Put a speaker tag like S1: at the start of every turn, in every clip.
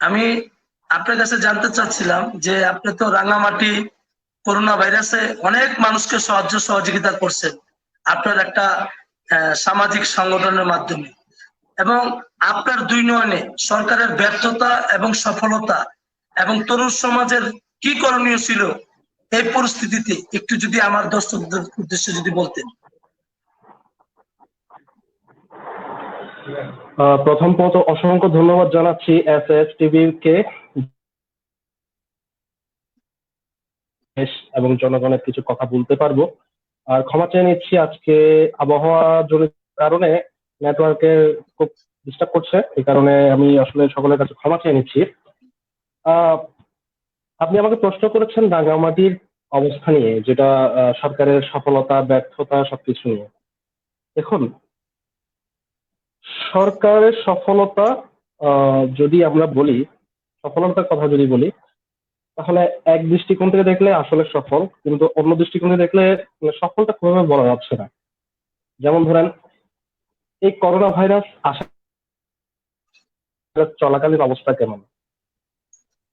S1: আমি আপনার কাছে জানতে চাচ্ছিলাম যে আপনি তো রাঙামাটি করোনা ভাইরাসে অনেক মানুষকে সাহায্য সহযোগিতা করছেন আপনার একটা সামাজিক সংগঠনের মাধ্যমে, এবং আপনার দুই নয়নে সরকারের ব্যর্থতা এবং সফলতা এবং তরুণ সমাজের কি করণীয় ছিল এই পরিস্থিতিতে একটু যদি আমার দর্শকদের উদ্দেশ্যে যদি বলতেন।
S2: প্রথমত অসংখ্য ধন্যবাদ জানাচ্ছি এস এস টিভি কে এবং জনগণের কিছু কথা বলতে পারবো। আর ক্ষমা চেয়ে নিচ্ছি, আজকে আবহাওয়া জনিত কারণে নেটওয়ার্কের খুব ডিস্টার্ব করছে, এই কারণে আমি আসলে সকলের কাছে ক্ষমা চেয়ে নিচ্ছি। আহ আপনি আমাকে প্রশ্ন করেছেন রাঙামাটির অবস্থা নিয়ে, যেটা সরকারের সফলতা ব্যর্থতা সবকিছু নিয়ে। দেখুন, সরকারের সফলতা যদি আমরা বলি, সফলতার কথা যদি বলি, তাহলে এক দৃষ্টিকোণ থেকে দেখলে আসলে সফল, কিন্তু অন্য দৃষ্টিকোণ থেকে দেখলে সফলটা কোনোভাবে বলা যাচ্ছে না। যেমন ধরেন, এই করোনা ভাইরাস আসা চলাকালীন অবস্থা কেমন,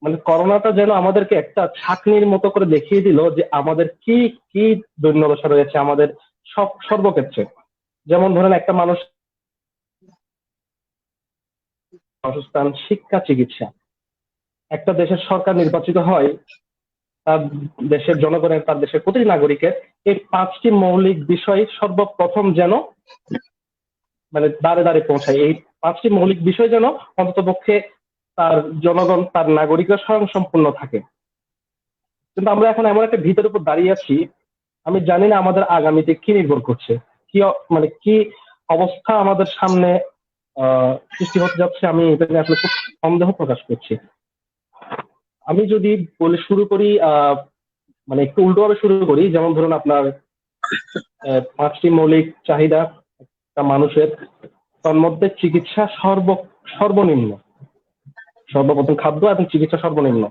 S2: মানে করোনাটা যেন আমাদেরকে একটা ছাঁকনির মতো করে দেখিয়ে দিল যে আমাদের কি কি দৈন্যদশা রয়েছে আমাদের সর্বক্ষেত্রে। যেমন ধরেন, একটা মানুষ বাসস্থান, শিক্ষা, চিকিৎসা। একটা দেশের সরকার নির্বাচিত হয় তার দেশের জনগণের, তার দেশের প্রতিটি নাগরিকের এই পাঁচটি মৌলিক বিষয় সর্বপ্রথম যেন মানে দ্বারে দ্বারে পৌঁছায়। এই পাঁচটি মৌলিক বিষয় যেন অন্ততপক্ষে তার জনগণ, তার নাগরিকরা স্বয়ংসম্পূর্ণ থাকে। কিন্তু আমরা এখন এমন একটা ভিতের উপর দাঁড়িয়ে আছি, আমি জানি না আমাদের আগামীতে কি নির্ভর করছে, কি মানে কি অবস্থা আমাদের সামনে সৃষ্টি হতে যাচ্ছে। আমি এটা নিয়ে আসলে খুব সন্দেহ প্রকাশ করছি। আমি যদি বলে শুরু করি, মানে একটু উল্টোভাবে শুরু করি, যেমন ধরুন আপনার পাঁচটি মৌলিক চাহিদা একটা মানুষের, তার মধ্যে চিকিৎসা সর্বনিম্ন। সর্বপ্রথম খাদ্য এবং চিকিৎসা সর্বনিম্ন,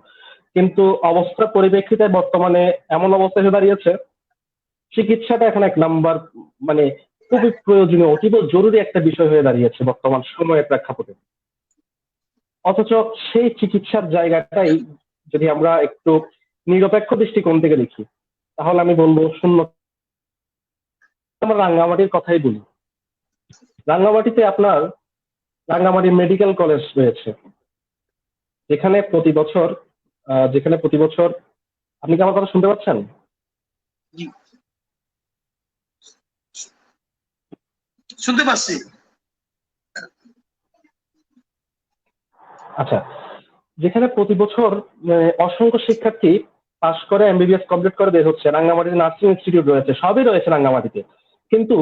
S2: কিন্তু অবস্থার পরিপ্রেক্ষিতে বর্তমানে এমন অবস্থা এসে দাঁড়িয়েছে চিকিৎসাটা এখন এক নাম্বার, মানে খুবই প্রয়োজনীয়, অতীব জরুরি একটা বিষয় হয়ে দাঁড়িয়েছে বর্তমান সময়ের প্রেক্ষাপটে। অথচ সেই চিকিৎসার জায়গাটাই যদি আমরা একটু নিরপেক্ষ দৃষ্টিকোণ থেকে দেখি, তাহলে আমি বলবো শূন্য। আমরা রাঙ্গামাটির কথাই বলি। রাঙ্গামাটিতে আপনার রাঙ্গামাটি মেডিকেল কলেজ রয়েছে, যেখানে প্রতি বছর আপনি কি আমার কথা শুনতে পাচ্ছেন?
S1: শুনতে পাচ্ছি।
S2: আচ্ছা, যেখানে প্রতি বছর অসংখ্য শিক্ষার্থী পাশ করে এমবিবিএস কমপ্লিট করে বের হচ্ছে। রাঙ্গামাটিতে নার্সিং ইনস্টিটিউট রয়েছে, সবই রয়েছে রাঙ্গামাটিতে, কিন্তু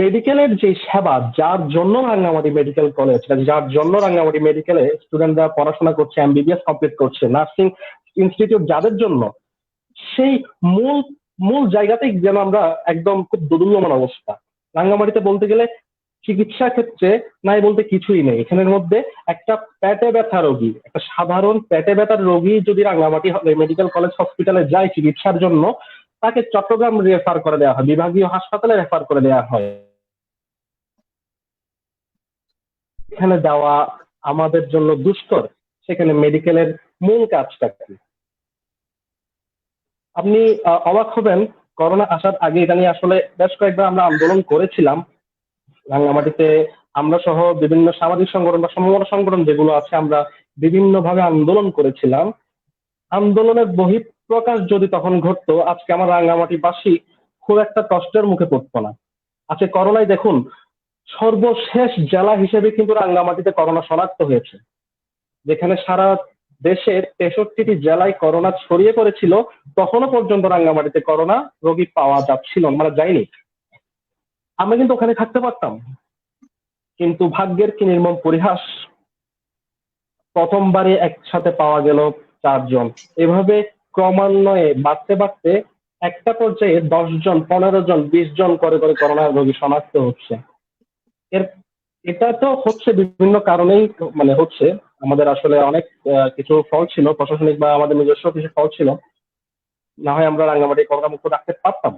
S2: মেডিকেলের যে সেবা, যার জন্য রাঙ্গামাটি মেডিকেল কলেজ, যার জন্য রাঙ্গামাটি মেডিকেলে স্টুডেন্টরা পড়াশোনা করছে, এমবিবিএস কমপ্লিট করছে, নার্সিং ইনস্টিটিউট যাদের জন্য, সেই মূল মূল জায়গাতেই যেন আমরা একদম খুব দোদুল্যমান অবস্থা। রাঙ্গামাটিতে বলতে গেলে চিকিৎসা ক্ষেত্রে নাই বলতে কিছুই নেই। এখানের মধ্যে একটা পেটে ব্যথা রোগী, একটা সাধারণ পেটে ব্যথার রোগী যদি রাঙ্গামাটি মেডিকেল কলেজ হসপিটালে যায় চিকিৎসার জন্য, তাকে চট্টগ্রাম রেফার করে দেওয়া হয়, বিভাগীয় হাসপাতালে রেফার করে দেওয়া হয়। এখানে যাওয়া আমাদের জন্য দুষ্কর, সেখানে মেডিকেলের মূল কাজটা কি? আপনি অবাক হবেন, করোনা আসার আগে এটা নিয়ে আসলে বেশ কয়েকবার আমরা আন্দোলন করেছিলাম রাঙ্গামাটিতে। আমরা সহ বিভিন্ন সামাজিক সংগঠন বা সমমনা সংগঠন যেগুলো আছে, আমরা বিভিন্ন ভাবে আন্দোলন করেছিলাম। আন্দোলনের বহিঃপ্রকাশ যদি তখন ঘটতো, আজকে আমার রাঙ্গামাটিবাসী খুব একটা কষ্টের মুখে পড়তো না। আজকে করোনায় দেখুন, সর্বশেষ জেলা হিসেবে কিন্তু রাঙ্গামাটিতে করোনা শনাক্ত হয়েছে, যেখানে সারা দেশের 63টি জেলায় করোনা ছড়িয়ে পড়েছিল, তখনও পর্যন্ত রাঙ্গামাটিতে করোনা রোগী পাওয়া যাচ্ছিল, মানে যায়নি। আমরা কিন্তু ওখানে থাকতে পারতাম, কিন্তু ভাগ্যের কি নির্মম পরিহাস, প্রথমবারে একসাথে পাওয়া গেল 4 জন। এভাবে ক্রমান্বয়ে বাড়তে বাড়তে একটা পর্যায়ে 10 জন, 15 জন, 20 জন করে করে করোনা রোগী শনাক্ত হচ্ছে। এর এটা তো হচ্ছে বিভিন্ন কারণেই, মানে হচ্ছে আমাদের আসলে অনেক কিছু ফল ছিল, প্রশাসনিক বা আমাদের নিজস্ব কিছু ফল ছিল, না হয় আমরা রাঙ্গামাটি করোনা মুক্ত রাখতে পারতাম।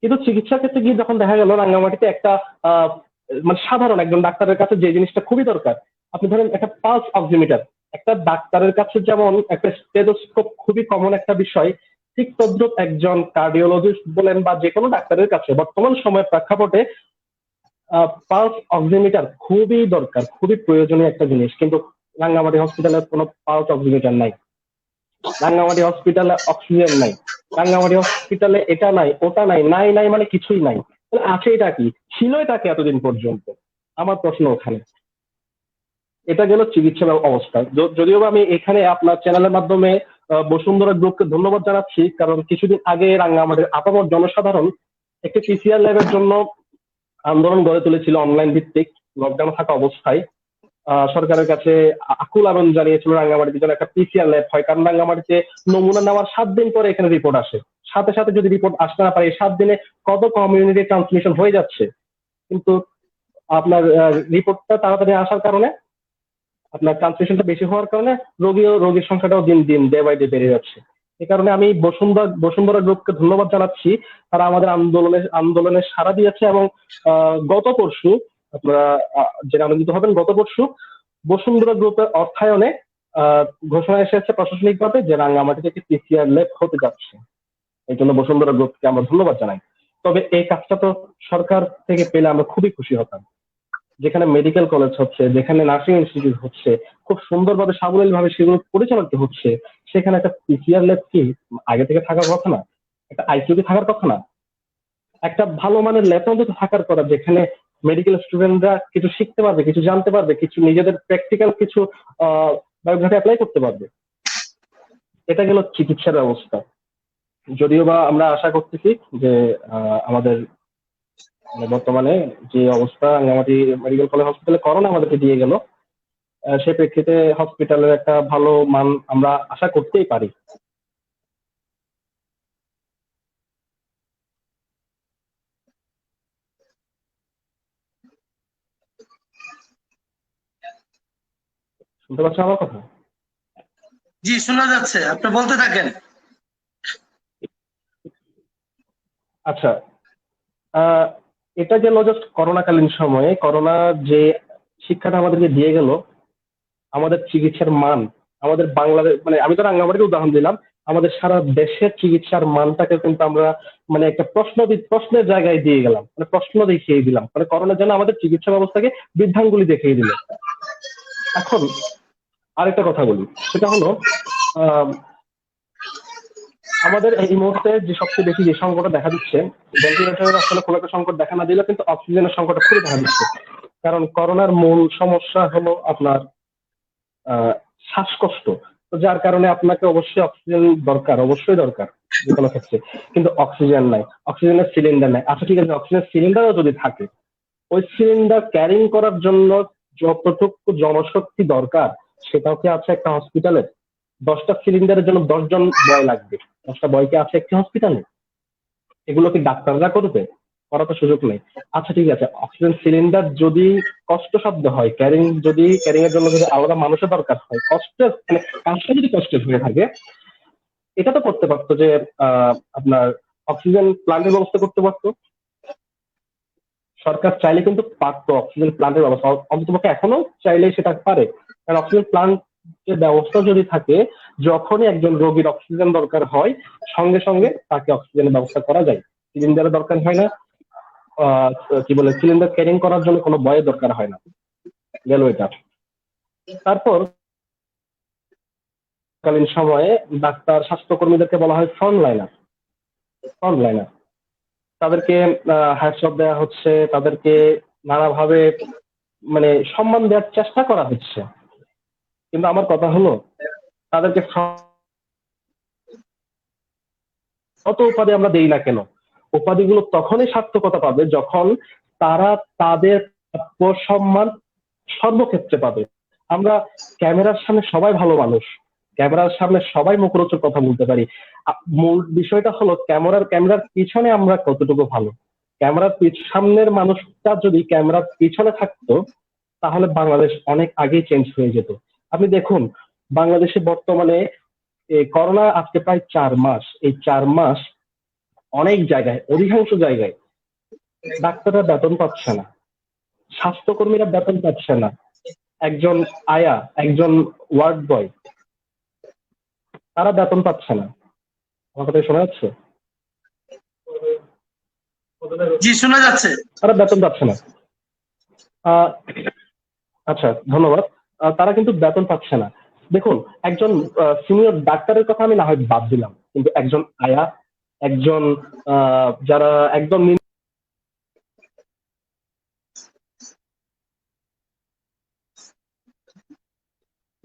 S2: কিন্তু চিকিৎসা ক্ষেত্রে গিয়ে যখন দেখা গেল রাঙ্গামাটিতে একটা মানে সাধারণ একজন ডাক্তারের কাছে যে জিনিসটা খুবই দরকার, আপনি ধরেন একটা পালস অক্সিমিটার, একটা ডাক্তারের কাছে যেমন একটা স্টেথোস্কোপ খুবই কমন একটা বিষয়, ঠিক তদ্রুপ একজন কার্ডিওলজিস্ট বলেন বা যে কোনো ডাক্তারের কাছে বর্তমান সময়ের প্রেক্ষাপটে পালস অক্সিমিটার খুবই দরকার, খুবই প্রয়োজনীয় একটা জিনিস। কিন্তু রাঙ্গামাটি হসপিটালে কোনো পালস অক্সিমিটার নাই, রাঙ্গামাটি হসপিটালে অক্সিজেন নাই, রাঙ্গামাটি হসপিটালে এটা নাই ওটা নাই, নাই নাই মানে কিছুই নাই। তাহলে আছে এটা কি, ছিল এটা কি এতদিন পর্যন্ত? আমার প্রশ্ন ওখানে। এটা গেল চিকিৎসা অবস্থা। যদিও বা আমি এখানে আপনার চ্যানেলের মাধ্যমে বসুন্ধরা গ্রুপকে ধন্যবাদ জানাচ্ছি, কারণ কিছুদিন আগে রাঙ্গামাটির আপামর জনসাধারণ একটি পিসিআর ল্যাবের জন্য আন্দোলন গড়ে তুলেছিল অনলাইন ভিত্তিক, লকডাউন থাকা অবস্থায়। সরকারের কাছে আকুল আবেদন জানিয়েছিল রাঙ্গামাটিতে যেন একটা পিসিআর ল্যাব হয়, কারণ রাঙ্গামাটিতে নমুনা নেওয়ার 7 দিন পরে এখানে রিপোর্ট আসে। সাথে সাথে যদি রিপোর্ট আসতে না পারে, এই 7 দিনে কত কমিউনিটি ট্রান্সমিশন হয়ে যাচ্ছে। কিন্তু আপনার রিপোর্টটা তাড়াতাড়ি আসার কারণে, আপনার ট্রান্সমিশনটা বেশি হওয়ার কারণে রোগীর সংখ্যাটাও দিন দিন ডে বাই ডে বেড়ে যাচ্ছে। এই কারণে আমি বসুন্ধরা গ্রুপকে ধন্যবাদ জানাচ্ছি। তারা আমাদের আন্দোলনে সাড়া দিয়েছে এবং গত পরশু, আপনারা জেনে আনন্দিত হবেন, গত পরশু বসুন্ধরা গ্রুপের অর্থায়নে ঘোষণা এসেছে প্রশাসনিকভাবে যে রাঙ্গামাটিতে একটি পিসিআর ল্যাব হতে যাচ্ছে। এই জন্য বসুন্ধরা গ্রুপকে আমরা ধন্যবাদ জানাই। তবে এই কাজটা তো সরকার থেকে পেলে আমরা খুবই খুশি হতাম। যেখানে মেডিকেল কলেজ হচ্ছে, যেখানে নার্সিং ইনস্টিটিউট হচ্ছে, খুব সুন্দরভাবে সাবলীল ভাবে সেগুলো পরিচালিত হচ্ছে, সেখানে একটা পিসিআর ল্যাব কি আগে থেকে থাকার কথা না? একটা আইসিইউ থাকার কথা না? একটা ভালো মানের ল্যাব অন্তত থাকার কথা, যেখানে মেডিকেল স্টুডেন্টরা কিছু শিখতে পারবে, কিছু জানতে পারবে, কিছু নিজেদের প্র্যাকটিক্যাল কিছু বায়োগ্রাফি অ্যাপ্লাই করতে পারবে। এটা গেল চিকিৎসার ব্যবস্থা। যদিও বা আমরা আশা করতেছি যে আমাদের মানে বর্তমানে যে অবস্থা রাঙ্গামাটি মেডিকেল কলেজ হসপিটালে করোনা আমাদেরকে দিয়ে গেল, সে প্রেক্ষিতে হসপিটালের একটা ভালো মান আমরা আশা করতেই পারি। শুনতে পাচ্ছেন আমার কথা?
S1: জি, শোনা যাচ্ছে, আপনি বলতে থাকেন।
S2: আচ্ছা, আহ এটা গেল জাস্ট করোনাকালীন সময়ে। করোনা যে শিক্ষাটা আমাদেরকে দিয়ে গেল, আমাদের চিকিৎসার মান, আমাদের বাংলাদেশ মানে আমি তো রাঙ্গামাটিকে উদাহরণ দিলাম, আমাদের সারা দেশের চিকিৎসার মানটাকে কিন্তু আমরা মানে একটা প্রশ্নের জায়গায় দিয়ে গেলাম, মানে প্রশ্ন দেখিয়ে দিলাম, মানে করোনার জন্য আমাদের চিকিৎসা ব্যবস্থাকে বৃদ্ধাঙ্গুলি দেখিয়ে দিল। এখন আরেকটা কথা বলি, সেটা হলো আহ আমাদের এই মুহূর্তে যে সবচেয়ে বেশি যে সংকটটা দেখা দিচ্ছে, ভেন্টিলেটরের আসলে খুব একটা সংকট দেখা না দিলেও কিন্তু অক্সিজেনের সংকটটা খুবই দেখা দিচ্ছে। কারণ করোনার মূল সমস্যা হলো আপনার আহ শ্বাসকষ্ট। তো যার কারণে আপনাকে অবশ্যই অক্সিজেন দরকার, অবশ্যই দরকার যে কোনো ক্ষেত্রে। কিন্তু অক্সিজেন নাই, অক্সিজেনের সিলিন্ডার নাই। আচ্ছা ঠিক আছে, অক্সিজেন সিলিন্ডারও যদি থাকে, ওই সিলিন্ডার ক্যারিং করার জন্য যতটুকু জনশক্তি দরকার সেটাও কি আছে একটা হসপিটালে? 10টা সিলিন্ডারের জন্য 10 জন বয় লাগবে, 10টা বয় কি আছে একটি হসপিটালে? এগুলো কি ডাক্তাররা করবে? করার তো সুযোগ নেই। আচ্ছা ঠিক আছে, অক্সিজেন সিলিন্ডার যদি কষ্টসাধ্য হয়, ক্যারিং এর জন্য যদি আলাদা মানুষের দরকার হয়, কষ্টের মানে কাজটা যদি কষ্টের হয়ে থাকে, এটা তো করতে পারতো যে আপনার অক্সিজেন প্লান্টের ব্যবস্থা করতে পারতো। সরকার চাইলে কিন্তু পারতো অক্সিজেন প্লান্টের ব্যবস্থা, অন্ততপক্ষে এখনো চাইলে সেটা পারে। কারণ অক্সিজেন প্লান্টের ব্যবস্থা যদি থাকে, যখনই একজন রোগীর অক্সিজেন দরকার হয় সঙ্গে সঙ্গে তাকে অক্সিজেনের ব্যবস্থা করা যায়। সিলিন্ডারের দরকার হয় না, আহ কি বলে সিলিন্ডার ক্যারিং করার জন্য কোনো বয়ের দরকার হয় না। গেল এটা। তারপর কালীন সময়ে ডাক্তার স্বাস্থ্যকর্মীদেরকে বলা হয় ফ্রন্টলাইনার। তাদেরকে হ্যাটসঅপ দেওয়া হচ্ছে, তাদেরকে নানাভাবে মানে সম্মান দেওয়ার চেষ্টা করা হচ্ছে। কিন্তু আমার কথা হলো, তাদেরকে কত উপাধি আমরা দেই না কেন, উপাধিগুলো তখনই সার্থকতা পাবে যখন তারা তাদের প্রাপ্য সম্মান সর্বক্ষেত্রে পাবে। আমরা ক্যামেরার সামনে সবাই ভালো মানুষ, ক্যামেরার সামনে সবাই মুখরোচক কথা বলতে পারি। মূল বিষয়টা হলো ক্যামেরার পিছনে আমরা কতটুকু ভালো। ক্যামেরার সামনের মানুষটা যদি ক্যামেরার পিছনে থাকতো, তাহলে বাংলাদেশ অনেক আগেই চেঞ্জ হয়ে যেত। আপনি দেখুন, বাংলাদেশে বর্তমানে করোনা আজকে প্রায় 4 মাস। এই 4 মাস অনেক জায়গায়, অধিকাংশ জায়গায় ডাক্তাররা বেতন পাচ্ছে না, স্বাস্থ্যকর্মীরা বেতন পাচ্ছে না, একজন আয়া, একজন ওয়ার্ড বয়, তারা বেতন পাচ্ছে না। আমার কথা শোনা যাচ্ছে?
S1: জি, শোনা যাচ্ছে।
S2: তারা বেতন পাচ্ছে না। আহ, আচ্ছা, ধন্যবাদ। তারা কিন্তু বেতন পাচ্ছে না। দেখুন, একজন সিনিয়র ডাক্তারের কথা আমি না হয় বাদ দিলাম, কিন্তু একজন আয়া, একজন যারা একদম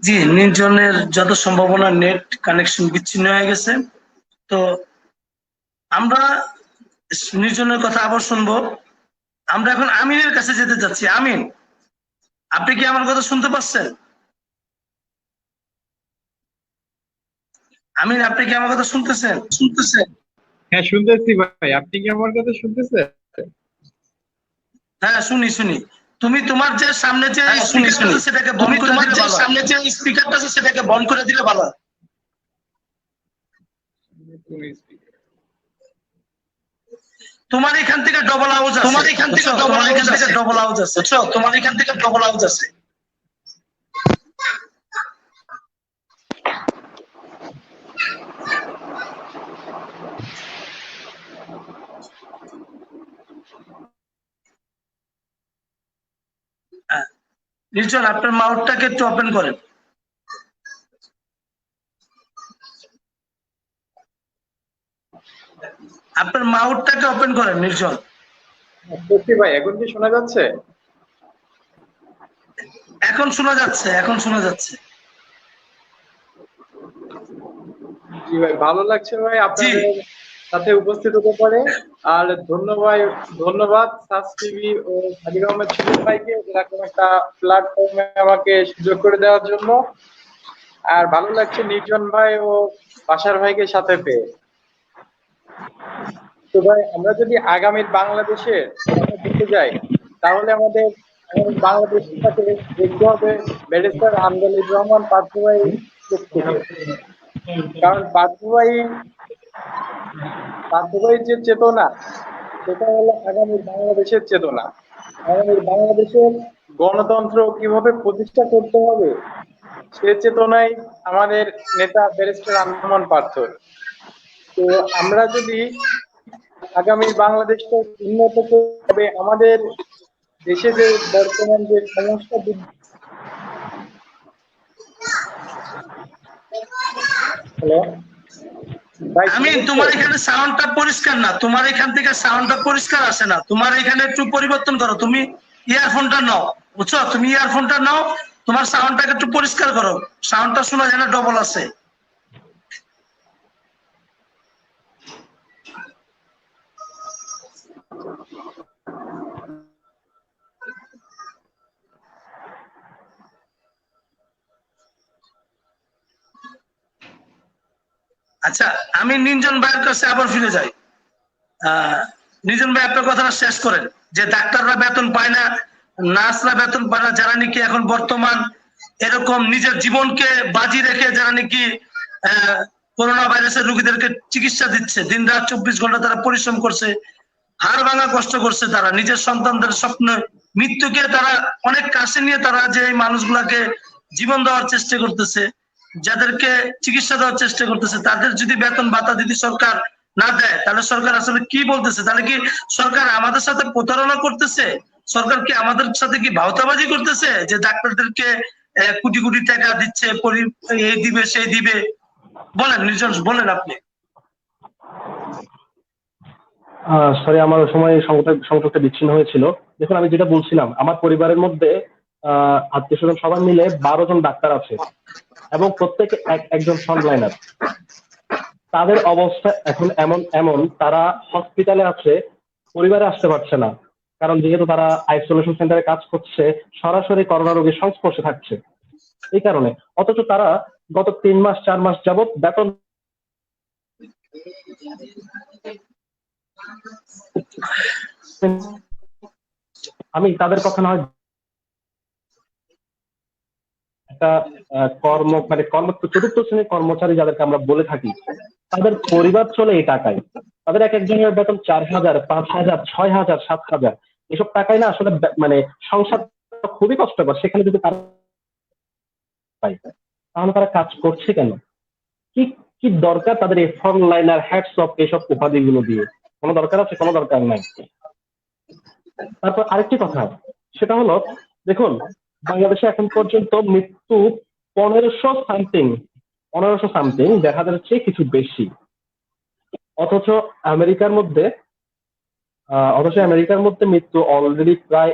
S1: জি, নির্জনের যত সম্ভাবনা নেট কানেকশন বিচ্ছিন্ন হয়ে গেছে। তো আমরা নির্জনের কথা আবার শুনবো। আমরা এখন আমিনের কাছে যেতে চাচ্ছি। আমিন, আপনি কি আমার কথা শুনতে পাচ্ছেন? আমিন, আপনি কি আমার কথা শুনতেছেন?
S3: হ্যাঁ, শুনতেছি ভাই। আপনি কি আমার কথা শুনতেছেন?
S1: হ্যাঁ, শুনি শুনি। তুমি তোমার যে সামনে যে স্পিকারটা আছে সেটাকে বন্ধ করে দিলে ভালো। সামনে যে স্পিকারটা আছে সেটাকে বন্ধ করে দিলে ভালো। তোমার এখান থেকে ডবল আওয়াজ আছে। তোমার এখান থেকে ডবল আওয়াজ আছে। বুঝছো? তোমার এখান থেকে ডবল আওয়াজ আছে। নির্জন, আপনার মাউথটাকে একটু ওপেন করেন। আপনার মাউথটাকে ওপেন করেন নির্জন।
S3: সত্যি ভাই, এখন কি শোনা যাচ্ছে?
S1: এখন শোনা যাচ্ছে, এখন শোনা যাচ্ছে।
S3: জি ভাই, ভালো লাগছে ভাই
S1: জি,
S3: আপনাদের সাথে উপস্থিত হতে পারে। আর ধন্যবাদ সাস টিভি ও সাদিক আহমেদ সুজন ভাইকে এরকম একটা প্ল্যাটফর্মে আমাকে সুযোগ করে দেওয়ার জন্য। আর ভালো লাগছে নির্জন ভাই ও বাশার ভাইকে সাথে পেয়ে। তো ভাই, আমরা যদি আগামীর বাংলাদেশে দেখতে যাই, তাহলে আমাদের বাংলাদেশের সাথে দেখতে হবে ব্যারিস্টার আমজাদুর রহমান পার্থ ভাই থেকে। কারণ পার্থ ভাইয়ের যে চেতনা, সেটা হলো আগামীর বাংলাদেশের চেতনা। আগামীর বাংলাদেশের গণতন্ত্র কিভাবে প্রতিষ্ঠা করতে হবে, সে চেতনাই আমাদের নেতা ব্যারিস্টার আনমন পার্থ। তো আমরা যদি আগামী বাংলাদেশটা উন্নত করতে, আমাদের দেশে যে বর্তমান যে সমস্যা হ্যালো ভাই,
S1: আমিন, তোমার এখানে সাউন্ডটা পরিষ্কার না। তোমার এখান থেকে সাউন্ডটা পরিষ্কার আসে না। তোমার এখানে একটু পরিবর্তন করো। তুমি ইয়ারফোনটা নাও। বুঝছো? তুমি ইয়ারফোনটা নাও। তোমার সাউন্ডটাকে একটু পরিষ্কার করো। সাউন্ডটা শোনা যায় না, ডবল আছে। আচ্ছা, আমি নির্জন ভাইয়ের কাছে আবার ফিরে যাই। নির্জন ভাই, আপনার কথাটা শেষ করেন। যে ডাক্তাররা বেতন পায় না, নার্সরা বেতন পায় না, যারা নাকি এখন বর্তমান এরকম নিজের জীবনকে বাজি রেখে যারা নাকি করোনা ভাইরাসের রোগীদেরকে চিকিৎসা দিচ্ছে, দিন রাত 24 ঘন্টা তারা পরিশ্রম করছে, হাড় ভাঙা কষ্ট করছে, তারা নিজের সন্তানদের স্বপ্ন মৃত্যুকে তারা অনেক কাছে নিয়ে তারা যে এই মানুষগুলাকে জীবন দেওয়ার চেষ্টা করতেছে, যাদেরকে চিকিৎসা দেওয়ার চেষ্টা করতেছে, তাদের যদি বেতন ভাতা যদি সরকার না দেয়, তাহলে সরকার আসলে কি বলতেছে? তাহলে কি সরকার আমাদের সাথে প্রতারণা করতেছে? সরকার কি আমাদের সাথে কি ভাওতাবাজি করতেছে? যে ডাক্তারদেরকে কোটি কোটি টাকা দিচ্ছে, এই দিবে সেই দিবে। বলেন নির্জন, বলেন আপনি।
S2: সরি, আমার ওই সময় সংযোগটা বিচ্ছিন্ন হয়েছিল। দেখুন, আমি যেটা বলছিলাম, আমার পরিবারের মধ্যে আত্মীয় স্বজন সবাই মিলে 12 জন ডাক্তার আছে এবং প্রত্যেকে একজন ফ্রন্টলাইনার। তাদের অবস্থা এখন এমন তারা হসপিটালে আছে, পরিবারে আসতে পারছে না, কারণ যেহেতু তারা আইসোলেশন সেন্টারে কাজ করছে, সরাসরি করোনা রোগীর সংস্পর্শে থাকছে। এই কারণে অথচ তারা গত 3 মাস 4 মাস যাবত বেতন, আমি তাদের কথা নয়, একটা চতুর্থ শ্রেণীর কর্মচারী যাদেরকে আমরা বলে থাকি, তাদের পরিবার চলে এই টাকায়। তাদের এক একজনের বেতন 4,000, 5,000, 6,000, 7,000। এসব টাকায় না আসলে মানে সংসার খুবই কষ্টকর। সেখানে যদি তারা পাই, তাহলে তারা কাজ করছে কেন? কি কি দরকার তাদের এই ফ্রন্ট লাইনার, হ্যাটস অফ এসব উপাধিগুলো দিয়ে? কোনো দরকার আছে? কোনো দরকার নাই। তারপর আরেকটি কথা, সেটা হলো, দেখুন, বাংলাদেশে এখন পর্যন্ত মৃত্যু 1500 সামথিং দেখা যাচ্ছে, কিছু বেশি। অথচ আমেরিকার মধ্যে মৃত্যু অলরেডি প্রায়,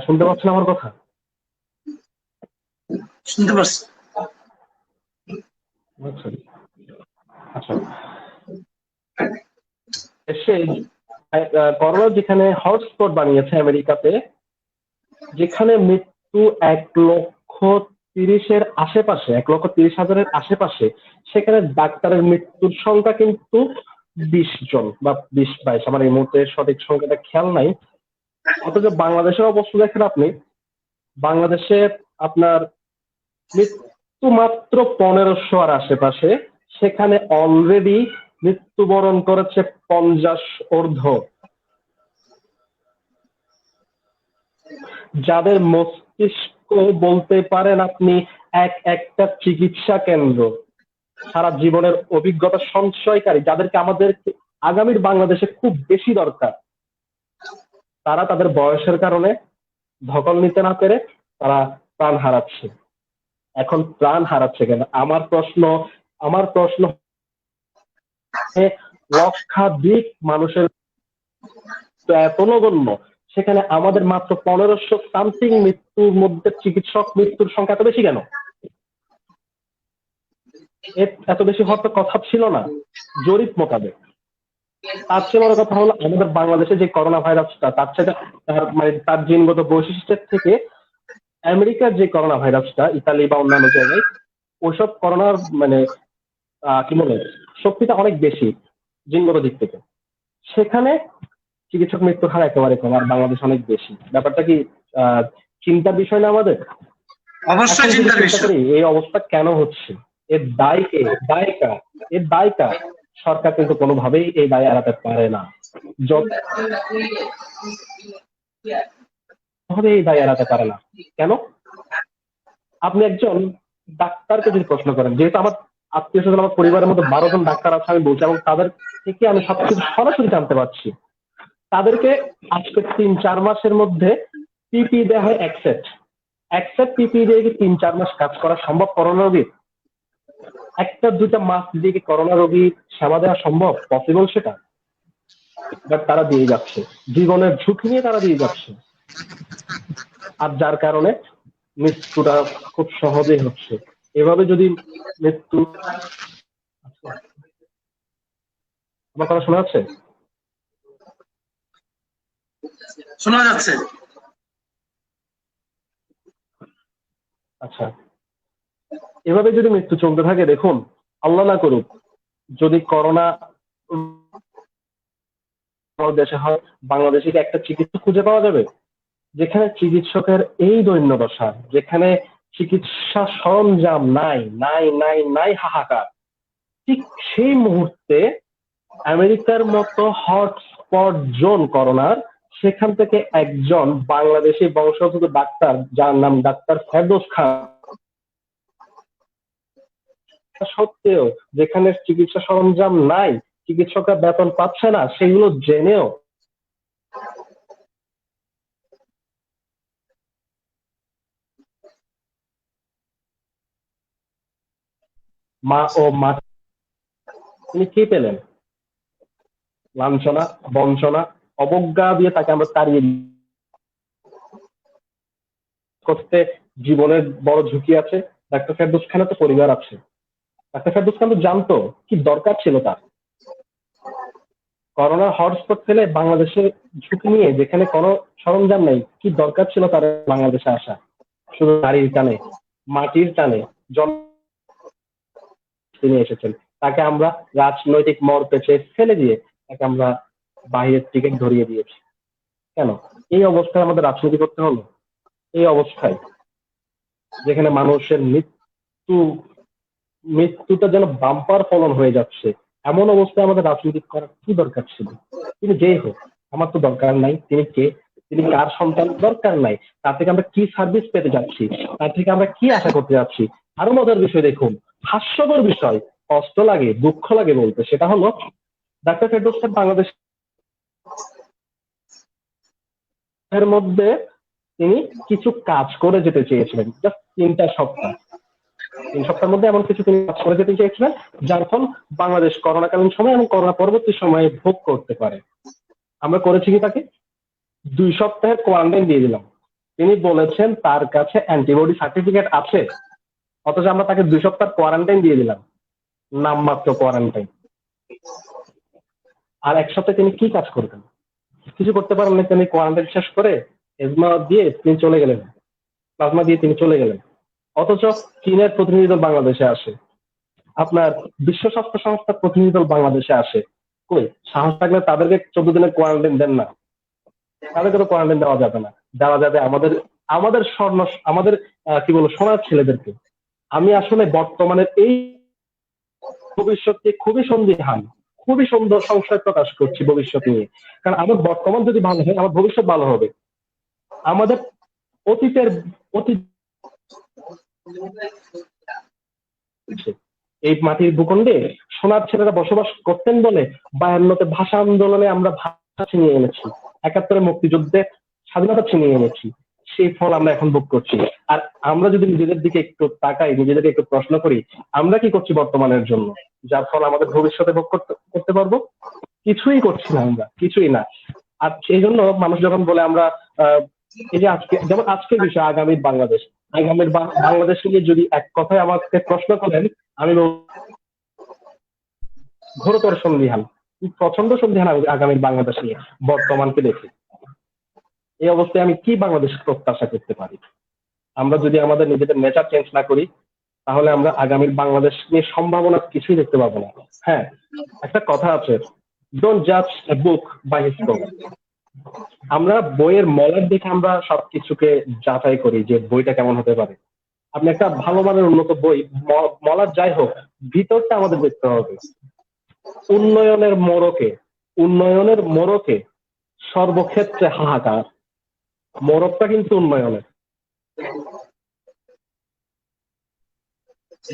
S2: শুনতে পাচ্ছেন আমার কথা?
S1: শুনতে পাচ্ছি।
S2: আচ্ছা আচ্ছা, দেশে করোনা যেখানে হটস্পট বানিয়েছে আমেরিকাতে, যেখানে মৃত্যু 1,30,000-এর আশেপাশে, 1,30,000-এর আশেপাশে, সেখানে ডাক্তারের মৃত্যুর সংখ্যা কিন্তু 20 জন বা 20-22, আমার এই মুহূর্তে সঠিক সংখ্যাটা খেয়াল নাই। অথচ বাংলাদেশের অবস্থা দেখেন আপনি, বাংলাদেশে আপনার মৃত্যু মাত্র 1500 আর আশেপাশে, সেখানে অলরেডি মৃত্যুবরণ করেছে 50 ঊর্ধ্ব, যাদের মস্তিষ্ক বলতে পারেন আপনি একটা চিকিৎসা কেন্দ্র, সারা জীবনের অভিজ্ঞতা সঞ্চয়কারী, যাদেরকে আমাদের আগামীর বাংলাদেশে খুব বেশি দরকার, তারা তাদের বয়সের কারণে ধকল নিতে না পেরে তারা প্রাণ হারাচ্ছে। এখন প্রাণ হারাচ্ছে কেন? আমার প্রশ্ন লক্ষাধিক মানুষের এত নগণ্য, সেখানে আমাদের মাত্র 1500 সামথিং মৃত্যুর মধ্যে চিকিৎসক মৃত্যুর সংখ্যা এত বেশি কেন? এত বেশি হওয়ার তো কথা ছিল না জরিপ মোতাবেক। তার চেয়ে বড় কথা হলো, আমাদের বাংলাদেশে যে করোনা ভাইরাসটা, তার জিনগত বৈশিষ্ট্যের থেকে আমেরিকার যে করোনা ভাইরাসটা, ইতালি বা অন্যান্য জায়গায়, ওইসব করোনার কি বলে, শক্তিটা অনেক বেশি জিনগত দিক থেকে। সেখানে চিকিৎসক মৃত্যুর হার একেবারে কম, আর বাংলাদেশ অনেক বেশি। ব্যাপারটা কি চিন্তার বিষয় না আমাদের?
S1: অবশ্যই চিন্তার বিষয়।
S2: এই অবস্থা কেন হচ্ছে, এর দায় কে? এর দায় কার? সরকার কিন্তু কোনোভাবেই এই দায় এড়াতে পারে না, এই দায় এড়াতে পারে না। কেন? আপনি একজন ডাক্তারকে যদি প্রশ্ন করেন, যেহেতু আমার আত্মীয় স্বজন, আমার পরিবারের মধ্যে 12 জন ডাক্তার আছে আমি বলছি, এবং তাদের থেকে আমি সবকিছু সরাসরি জানতে পারছি, তাদেরকে আজকে 3-4 মাসের মধ্যে পিপি দেওয়া হয় এক সেট পিপি দিয়ে কি 3-4 মাস কাজ করা সম্ভব? করোনা রোগীর 1-2টা মাস দিয়ে কি করোনা রোগীর সেবা দেওয়া সম্ভব? পসিবল সেটা? বাট তারা দিয়ে যাচ্ছে, জীবনের ঝুঁকি নিয়ে তারা দিয়ে যাচ্ছে, আর যার কারণে মৃত্যুটা খুব সহজেই হচ্ছে। এভাবে যদি মৃত্যু, আমার কথা শোনা যাচ্ছে?
S1: শোনা যাচ্ছে।
S2: আচ্ছা, এভাবে যদি মৃত্যু চলতে থাকে, দেখুন, আল্লাহ না করুক যদি করোনা দেশে হয়, বাংলাদেশে কি একটা চিকিৎসা খুঁজে পাওয়া যাবে? যেখানে চিকিৎসকের এই দৈন্যদশা, যেখানে চিকিৎসা সরঞ্জাম নাই নাই নাই নাই হাহাকার, ঠিক সেই মুহূর্তে আমেরিকার মতো হটস্পট জোন করোনার, সেখান থেকে একজন বাংলাদেশি বংশোদ্ভূত ডাক্তার, যার নাম ডাক্তার ফেরদৌস খান, সত্ত্বেও যেখানে চিকিৎসা সরঞ্জাম নাই, চিকিৎসকরা বেতন পাচ্ছে না, সেগুলো জেনেও মা তিনি কি পেলেন? লাঞ্ছনা, বঞ্চনা, অবজ্ঞা দিয়ে তাকে আমরা তাড়িয়ে করতে জীবনের বড় ঝুঁকি আছে। ডাক্তার ফেরদৌস খানের তো পরিবার আছে, ডাক্তার ফেরদৌস খান তো জানতো কি দরকার ছিল তার। করোনা হটস্পট ফেলে বাংলাদেশে ঝুঁকি নিয়ে, যেখানে কোনো সরঞ্জাম নেই, কি দরকার ছিল তার বাংলাদেশে আসা? শুধু নারীর টানে, মাটির টানে তিনি এসেছেন। তাকে আমরা রাজনৈতিক মর পেছে ফেলে দিয়ে তাকে আমরা বাহিরের টিকিট ধরিয়ে দিয়েছি। কেন? এই অবস্থায় আমাদের রাজনীতি করতে হলো? এই অবস্থায়, যেখানে মানুষের মৃত্যুটা যেন বাম্পার ফলন হয়ে যাচ্ছে, এমন অবস্থায় আমাদের রাজনীতি করার কি দরকার ছিল? তিনি যেই হোক, আমার তো দরকার নাই তিনি কে, তিনি কার সন্তান দরকার নাই, তার থেকে আমরা কি সার্ভিস পেতে যাচ্ছি, তার থেকে আমরা কি আশা করতে যাচ্ছি। আরো মজার বিষয় দেখুন, হাস্যকর বিষয়, কষ্ট লাগে দুঃখ লাগে বলতে, সেটা হলো ডাক্তার ফেরদৌস সাহেব বাংলাদেশের মধ্যে তিনি কিছু কাজ করে যেতে চেয়েছিলেন, জাস্ট 3 সপ্তাহের মধ্যে এমন কিছু তিনি কাজ করে যেতে চেয়েছিলেন যার ফল বাংলাদেশ করোনাকালীন সময় এবং করোনা পরবর্তী সময়ে ভোগ করতে পারে। আমরা করেছি কি, তাকে 2 সপ্তাহের কোয়ারেন্টাইন দিয়ে দিলাম। তিনি বলেছেন তার কাছে অ্যান্টিবডি সার্টিফিকেট আছে, অথচ আমরা তাকে 2 সপ্তাহ কোয়ারেন্টাইন দিয়ে দিলাম, নামমাত্র কোয়ারেন্টাইন। আর 1 সপ্তাহে তিনি কি কাজ করবেন? কিছু করতে পারেন না। তিনি কোয়ারেন্টাইন শেষ করে এজমা দিয়ে তিনি চলে গেলেন, প্লাজমা দিয়ে তিনি চলে গেলেন। অথচ চীনের প্রতিনিধি দল বাংলাদেশে আসে, আপনার বিশ্ব স্বাস্থ্য সংস্থার প্রতিনিধি দল বাংলাদেশে আসে। কই সাহস থাকলে তাদেরকে 14 দিনের কোয়ারেন্টাইন দেন না? তাদেরকে তো কোয়ারেন্টাইন দেওয়া যাবে না, দেওয়া যাবে আমাদের আমাদের স্বর্ণ আমাদের কি বলবো সোনার ছেলেদেরকে। আমি আসলে বর্তমানের এই ভবিষ্যৎকে খুবই সন্দিহান, খুবই সুন্দর সংশয় প্রকাশ করছি ভবিষ্যৎ নিয়ে। কারণ আমার বর্তমান যদি ভালো হয়, আমার ভবিষ্যৎ ভালো হবে। আমাদের অতীতের অতীত এই মাটির ভূখণ্ডে সোনার ছেলেরা বসবাস করতেন বলে 52তে ভাষা আন্দোলনে আমরা ভাষা ছিনিয়ে এনেছি, 71-এ মুক্তিযুদ্ধে স্বাধীনতা ছিনিয়ে এনেছি। সেই ফল আমরা এখন ভোগ করছি। আর আমরা যদি নিজেদের দিকে একটু তাকাই, নিজেদেরকে একটু প্রশ্ন করি, আমরা কি করছি বর্তমানের জন্য, যার ফল আমাদের ভবিষ্যতে ভোগ করতে পারবো? কিছুই করছি না, আমরা কিছুই না। আর সেই জন্য মানুষ যখন বলে আমরা এই যে আজকে, যেমন আজকের বিষয় আগামীর বাংলাদেশ, আগামীর বাংলাদেশ নিয়ে যদি এক কথায় আমাকে প্রশ্ন করেন, আমি ঘোরতর সন্দিহান, প্রচন্ড সন্দিহান আগামীর বাংলাদেশ নিয়ে বর্তমানকে দেখি। এই অবস্থায় আমি কি বাংলাদেশ প্রত্যাশা করতে পারি? আমরা যদি আমাদের নিজেদের নেচার চেঞ্জ না করি, তাহলে আমরা আগামীর বাংলাদেশ নিয়ে সম্ভাবনা কিছুই দেখতে পাবো না। হ্যাঁ, একটা কথা আছে, ডোন্ট জাজ এ বুক বাই ইটস কভার। আমরা বইয়ের মলার দেখে আমরা সবকিছুকে যাচাই করি যে বইটা কেমন হতে পারে। আপনি একটা ভালো মানের উন্নত বই, মলার যাই হোক, ভিতরটা আমাদের দেখতে হবে। উন্নয়নের মোড়কে সর্বক্ষেত্রে হাহাকার, মোড়কটা কিন্তু উন্নয়নের।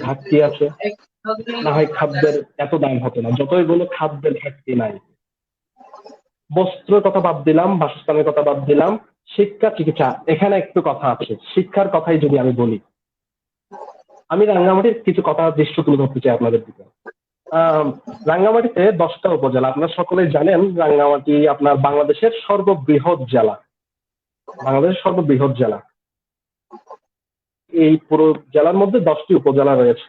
S2: ঘাটতি আছে, না হয় খাদ্যের এত দাম হতো না, যতই বলো খাদ্যের ঘাটতি নাই। বস্ত্রের কথা বাদ দিলাম, বাসস্থানের কথা বাদ দিলাম, শিক্ষা চিকিৎসা, এখানে একটু কথা আছে। শিক্ষার কথাই যদি আমি বলি, আমি রাঙ্গামাটির কিছু কথা দৃশ্য তুলে ধরতে চাই আপনাদের দিকে। রাঙ্গামাটিতে 10টা উপজেলা, আপনারা সকলেই জানেন রাঙ্গামাটি আপনার বাংলাদেশের সর্ববৃহৎ জেলা, এই পুরো জেলার মধ্যে 10টি উপজেলা রয়েছে।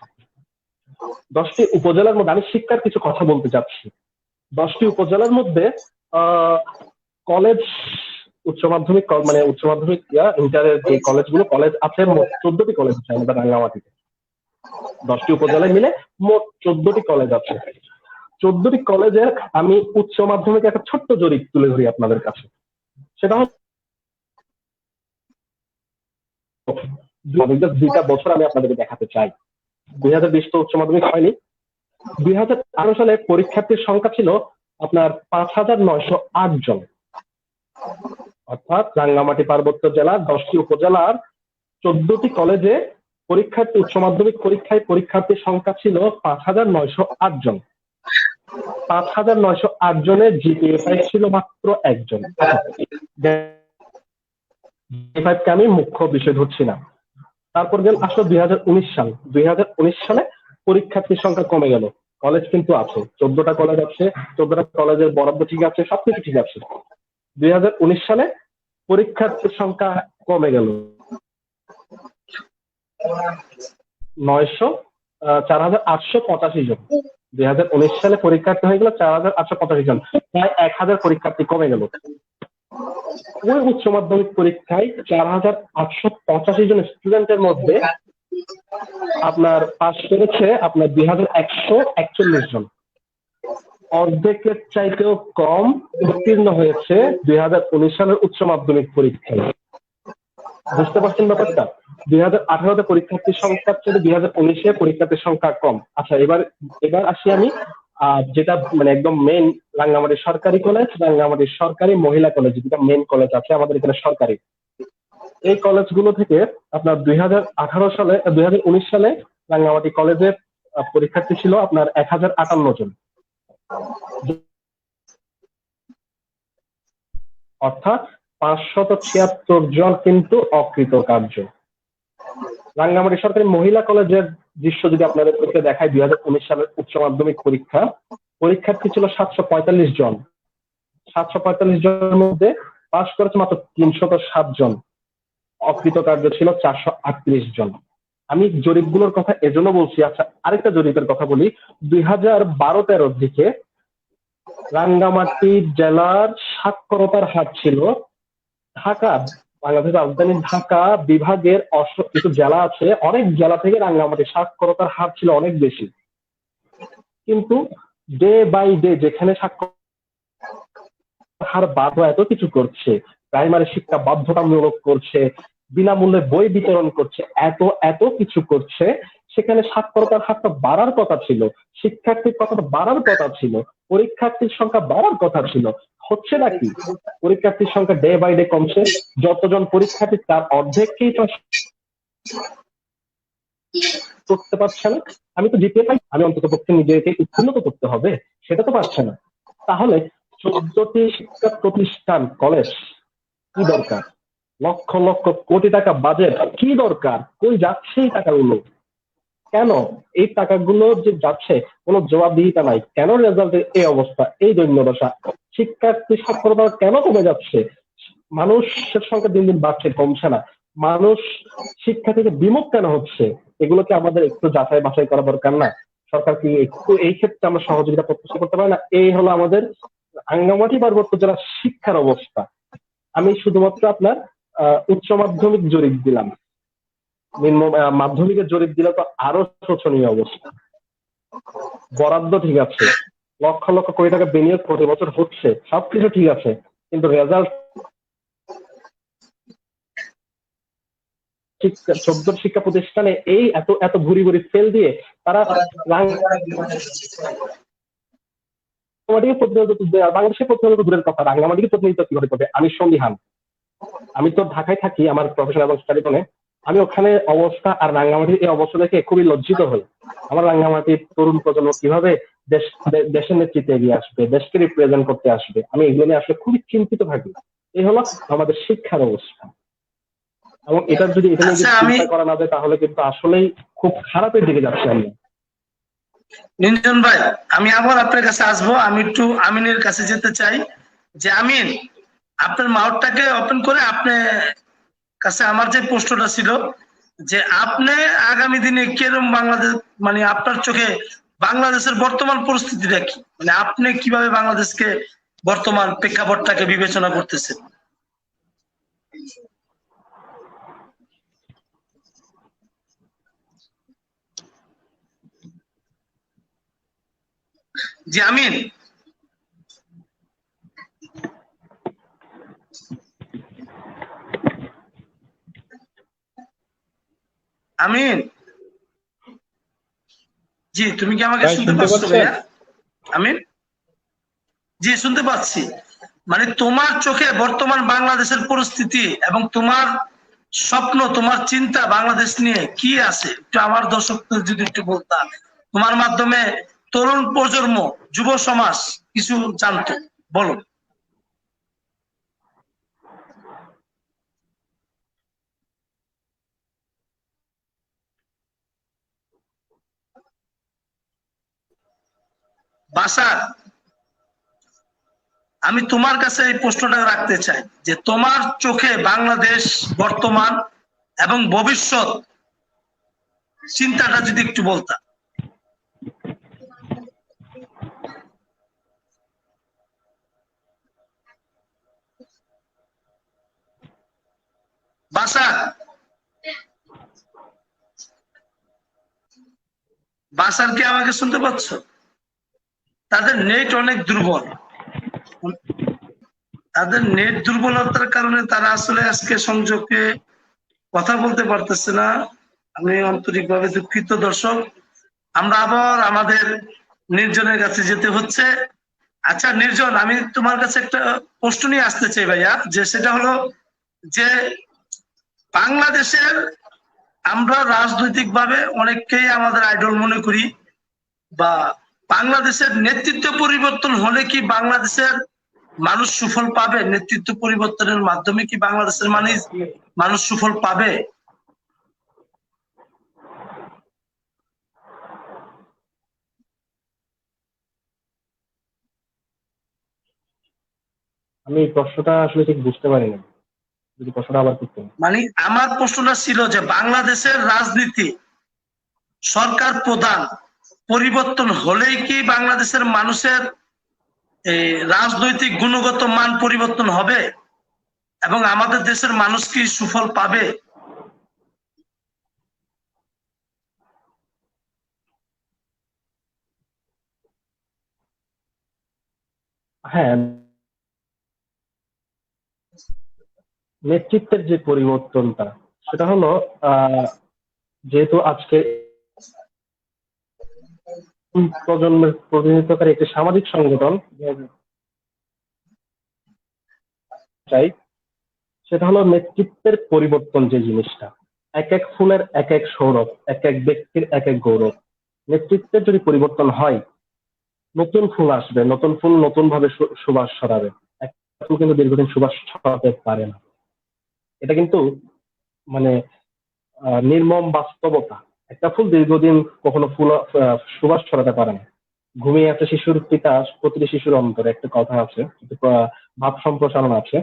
S2: 10টি উপজেলার মধ্যে আমি শিক্ষার কিছু কথা বলতে চাচ্ছি। 10টি উপজেলার মধ্যে কলেজ, উচ্চ মাধ্যমিক ইন্টারের যে কলেজ আছে, মোট 14টি কলেজ আছে আমাদের রাঙ্গামাটিতে। 10টি উপজেলায় মিলে মোট 14টি কলেজ আছে। 14টি কলেজের আমি উচ্চ মাধ্যমিকে একটা ছোট্ট জরিপ তুলে ধরি আপনাদের কাছে। সেটা হচ্ছে 2টা বছর আমি আপনাদেরকে দেখাতে চাই। 2020 তো উচ্চ মাধ্যমিক হয়নি। 2018 সালে পরীক্ষার্থীর সংখ্যা ছিল আপনার 5,908 জন। অর্থাৎ রাঙ্গামাটি পার্বত্য জেলার 10টি উপজেলার 14টি কলেজে পরীক্ষার্থী, উচ্চ মাধ্যমিক পরীক্ষায় পরীক্ষার্থীর সংখ্যা ছিল 5,908 জন। 5,908 জনের জিপিএ ছিল মাত্র 1 জন। কে আমি মুখ্য বিষয় ধরছি না। তারপর আসলো 2019 সাল। 2019 সালে পরীক্ষার্থীর সংখ্যা কমে গেল। কলেজ কিন্তু আছে, 14টা কলেজ আছে, 14টা কলেজের বরাদ্দ ঠিক আছে, সবকিছু ঠিক আছে। 2019 সালে পরীক্ষার্থীর সংখ্যা কমে গেল 4,885 জন। 2019 সালে পরীক্ষার্থী হয়ে গেল 4,885 জন, প্রায় 1,000 পরীক্ষার্থী কমে গেল। ওই উচ্চ মাধ্যমিক পরীক্ষায় 4,885 জন স্টুডেন্টের মধ্যে আপনার পাস করেছে আপনার 2,141 জন। অর্ধেকের চাইতেও কম উত্তীর্ণ হয়েছে 2019 সালের উচ্চ মাধ্যমিক পরীক্ষায়। বুঝতে পারছেন ব্যাপারটা? 2018-তে পরীক্ষার্থীর সংখ্যা ছিল, 2019-এ পরীক্ষার্থীর সংখ্যা কম। আচ্ছা, এবার আসি আমি যেটা মানে একদম মেইন রাঙ্গামাটি সরকারি কলেজ, রাঙ্গামাটি সরকারি মহিলা কলেজ, যেটা মেইন কলেজ আছে আমাদের এখানে সরকারি। এই কলেজগুলো থেকে আপনার 2018 সালে 2019 সালে রাঙ্গামাটি কলেজের পরীক্ষার্থী ছিল আপনার 1058 জন, অর্থাৎ 576 জন কিন্তু অকৃতকার্য। রাঙ্গামাটি সরকারি মহিলা কলেজের দৃশ্য যদি আপনাদেরকে দেখায়, 2019 সালের উচ্চ মাধ্যমিক পরীক্ষার্থী ছিল 745 জন। 745 জনের মধ্যে পাশ করেছে মাত্র 307 জন, অকৃতকার্য ছিল 438 জন। আমি জরিপগুলোর কথা এজন্য বলছি। আচ্ছা, আরেকটা জরিপের কথা বলি। 2012-13 দিকে রাঙ্গামাটি জেলার সাক্ষরতার হার ছিল, ঢাকা বাংলাদেশের রাজধানী ঢাকা বিভাগের কিছু জেলা আছে, অনেক জেলা থেকে রাঙ্গামাটি সাক্ষরতার হার ছিল অনেক বেশি। কিন্তু ডে বাই ডে যেখানে সাক্ষরতার হার বাড়ো এত কিছু করছে, প্রাইমারি শিক্ষা বাধ্যতামূলক করছে, বিনামূল্যে বই বিতরণ করছে, এত কিছু করছে, সেখানে সাক্ষরতার হারটা বাড়ার কথা ছিল, শিক্ষার্থীর কথাটা বাড়ার কথা ছিল, পরীক্ষার্থীর সংখ্যা বাড়ার কথা ছিল। হচ্ছে নাকি? পরীক্ষার্থীর সংখ্যা ডে বাই ডে কমছে। যতজন পরীক্ষার্থী তার অর্ধেককেই করতে পারছে না। আমি তো জিপিএ পাই, আমি অন্তত পক্ষে নিজেকে উন্নত করতে হবে, সেটা তো পারছে না। তাহলে 14টি শিক্ষা প্রতিষ্ঠান, কলেজ কি দরকার? লক্ষ লক্ষ কোটি টাকা বাজেট কি দরকার? কই যাচ্ছে এই টাকাগুলো? কেন এই টাকাগুলো যে যাচ্ছে কোনো জবাবদিহিতা নাই? কেন রেজাল্টের এই অবস্থা, এই দৈন্যদশা? শিক্ষার্থী সাক্ষরতা কেন কমে যাচ্ছে? মানুষের সংখ্যা দিন দিন বাড়ছে, কমছে না। মানুষ শিক্ষা থেকে বিমুখ কেন হচ্ছে? এগুলোকে আমাদের একটু যাচাই বাছাই করা দরকার না? সরকার কি একটু এই ক্ষেত্রে আমরা সহযোগিতা প্রত্যাশা করতে পারি না? এই হলো আমাদের রাঙ্গামাটি পার্বত্য জেলার শিক্ষার অবস্থা। আমি শুধুমাত্র আপনার উচ্চ মাধ্যমিক জরিপ দিলাম, মাধ্যমিকের জরিপ দিলে তো আরো শোচনীয় অবস্থা। বরাদ্দ ঠিক আছে, লক্ষ লক্ষ কোটি টাকা বিনিয়োগ প্রতি বছর হচ্ছে, সবকিছু ঠিক আছে, কিন্তু রেজাল্ট 14 শিক্ষা প্রতিষ্ঠানে এই এত ভুরি ভুরি ফেল দিয়ে তারা বাংলাদেশের প্রতিনিধিত্ব দূরের কথা, রাঙ্গামাটিকে প্রতিনিধিত্ব কিভাবে করবে? আমি সন্দিহান। আমি তো ঢাকায় থাকি আমার প্রফেশন এবং স্টাডিজনে, আমি ওখানে অবস্থা আর রাঙ্গামাটির এই অবস্থা দেখে খুবই লজ্জিত হই। আমার রাঙ্গামাটির তরুণ প্রজন্ম কিভাবে দেশের নেতৃত্বে এগিয়ে আসবে, দেশকে রিপ্রেজেন্ট করতে আসবে, আমি এগুলো নিয়ে আসলে খুবই চিন্তিত থাকি। এই হলো আমাদের শিক্ষার অবস্থা, এবং এটা যদি এখানে চিন্তা করা না যায় তাহলে কিন্তু আসলেই খুব খারাপের দিকে যাচ্ছে। আমি
S1: নিরঞ্জন ভাই, আমি আবার আপনার কাছে আসবো। আমি একটু আমিনের কাছে যেতে চাই। যে আমিন, আপনার মাউথটাকে ওপেন করে আপনার কাছে আমার যে প্রশ্নটা ছিল, যে আপনি আগামী দিনে কিরকম বাংলাদেশ, মানে আপনার চোখে বাংলাদেশের বর্তমান পরিস্থিতিটা কি, মানে আপনি কিভাবে বাংলাদেশকে বর্তমান প্রেক্ষাপটটাকে বিবেচনা করতেছেন? জি আমিন, আমিন, জি তুমি কি আমাকে শুনতে পাচ্ছ ভাইয়া? আমিন, জি শুনতে পাচ্ছি। মানে তোমার চোখে বর্তমান বাংলাদেশের পরিস্থিতি এবং তোমার স্বপ্ন, তোমার চিন্তা বাংলাদেশ নিয়ে কি আছে, একটু আমার দর্শকদের যদি একটু বলতা, তোমার মাধ্যমে তরুণ প্রজন্ম, যুব সমাজ কিছু জানতো, বলো। বাসার, আমি তোমার কাছে এই প্রশ্নটা রাখতে চাই যে তোমার চোখে বাংলাদেশ বর্তমান এবং ভবিষ্যৎ চিন্তাটা যদি একটু বলতা। বাসার, বাসার কি আমাকে শুনতে পাচ্ছ? তাদের নেট অনেক দুর্বল, তাদের নেট দুর্বলতার কারণে তারা আসলে আজকে সংযোগে কথা বলতে পারতেছে না। আমি আন্তরিকভাবে দুঃখিত দর্শক। আমরা আবার আমাদের নির্জনের কাছে যেতে হচ্ছে। আচ্ছা নির্জন, আমি তোমার কাছে একটা প্রশ্ন নিয়ে আসতে চাই ভাইয়া, যে সেটা হলো যে বাংলাদেশের আমরা রাজনৈতিক ভাবে অনেককেই আমাদের আইডল মনে করি, বা বাংলাদেশের নেতৃত্ব পরিবর্তন হলে কি বাংলাদেশের মানুষ সুফল পাবে? নেতৃত্ব পরিবর্তনের মাধ্যমে কি বাংলাদেশের মানুষ সুফল পাবে?
S2: আমি এই প্রশ্নটা আসলে ঠিক বুঝতে পারিনি, যদি প্রশ্নটা আবার করতেন।
S1: মানে আমার প্রশ্নটা ছিল যে বাংলাদেশের রাজনীতি, সরকার প্রধান পরিবর্তন হলেই কি বাংলাদেশের মানুষের এই রাজনৈতিক গুণগত মান পরিবর্তন হবে এবং আমাদের দেশের মানুষ কি সুফল পাবে?
S2: হ্যাঁ, নেতৃত্বের যে পরিবর্তনটা, সেটা হলো যেহেতু আজকে প্রজন্মের প্রতিনিধিত্বকারী একটি সামাজিক সংগঠন চাই, সেটা হলো নেতৃত্বের পরিবর্তন। যে জিনিসটা, এক এক ফুলের এক এক সৌরভ, এক এক ব্যক্তির এক এক গৌরব। নেতৃত্বের যদি পরিবর্তন হয়, নতুন ফুল আসবে, নতুন ফুল নতুন ভাবে সুবাস ছড়াবে। একটা ফুল কিন্তু দীর্ঘদিন সুবাস ছড়াতে পারে না, এটা কিন্তু মানে নির্মম বাস্তবতা। একটা ফুল দীর্ঘদিন কখনো ফুল সুবাস ছড়াতে পারে না। ঘুমিয়ে আছে শিশুর পিতা, প্রতিটি শিশুর অন্তরে, একটা কথা আছে, ভাব সম্প্রসারণ আছে।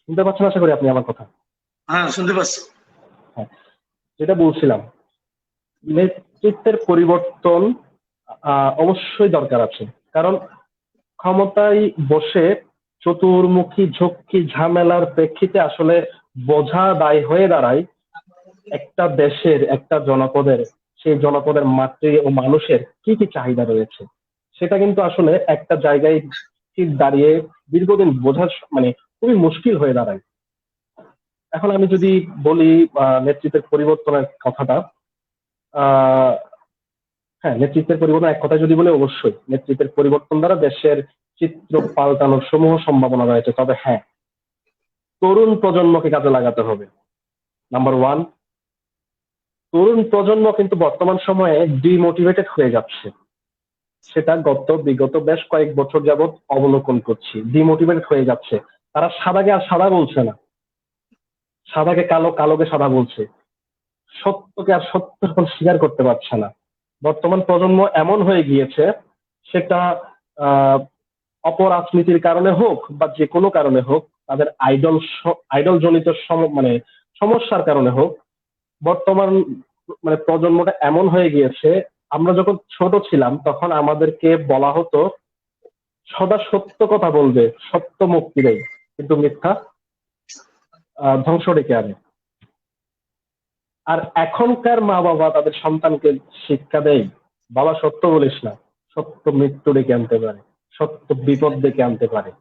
S2: শুনতে পাচ্ছেন আশা করি আপনি আমার কথা?
S1: হ্যাঁ, শুনতে পাচ্ছি।
S2: হ্যাঁ, যেটা বলছিলাম, নেতৃত্বের পরিবর্তন অবশ্যই দরকার আছে। কারণ ক্ষমতায় বসে চতুর্মুখী ঝক্কি ঝামেলার প্রেক্ষিতে আসলে বোঝা দায় হয়ে দাঁড়ায় একটা দেশের, একটা জনপদের, সেই জনপদের মাতৃ ও মানুষের কি কি চাহিদা রয়েছে। সেটা কিন্তু আসলে একটা জায়গায় ঠিক দাঁড়িয়ে দীর্ঘদিন বোঝা মানে খুবই মুশকিল হয়ে দাঁড়ায়। এখন আমি যদি বলি নেতৃত্বের পরিবর্তনের কথাটা, আহ হ্যাঁ, নেতৃত্বের পরিবর্তন এক কথা যদি বলে, অবশ্যই নেতৃত্বের পরিবর্তন দ্বারা দেশের চিত্র পাল্টানোর সমূহ সম্ভাবনা রয়েছে। তবে হ্যাঁ, তরুণ প্রজন্মকে কাজে লাগাতে হবে। নাম্বার ওয়ান, তরুণ প্রজন্ম কিন্তু বর্তমান সময়ে ডিমোটিভেটেড হয়ে যাচ্ছে। সেটা বিগত বেশ কয়েক বছর যাবৎ অবলোকন করছি। ডিমোটিভেটেড হয়ে যাচ্ছে। তারা সাদাকে আর সাদা বলছে না, সাদাকে কালো, কালোকে সাদা বলছে। সত্যকে আর সত্য এখন স্বীকার করতে পারছে না। বর্তমান প্রজন্ম এমন হয়ে গিয়েছে, সেটা আহ অপরাজনীতির কারণে হোক বা যে কোনো কারণে হোক, তাদের আইডল জনিত মানে সমস্যার কারণে হোক, বর্তমান মানে প্রজন্মটা এমন হয়ে গিয়েছে। আমরা যখন ছোট ছিলাম তখন আমাদেরকে বলা হতো সদা সত্য কথা বলবে, সত্য মুক্তি দেয়, কিন্তু মিথ্যা ধ্বংস ডেকে আনে। আর এখনকার মা বাবা তাদের সন্তানকে শিক্ষা দেয়, বাবা সত্য বলিস না, সত্য মৃত্যু ডেকে আনতে পারে, সত্য বিপদ ডেকে আনতে পারে।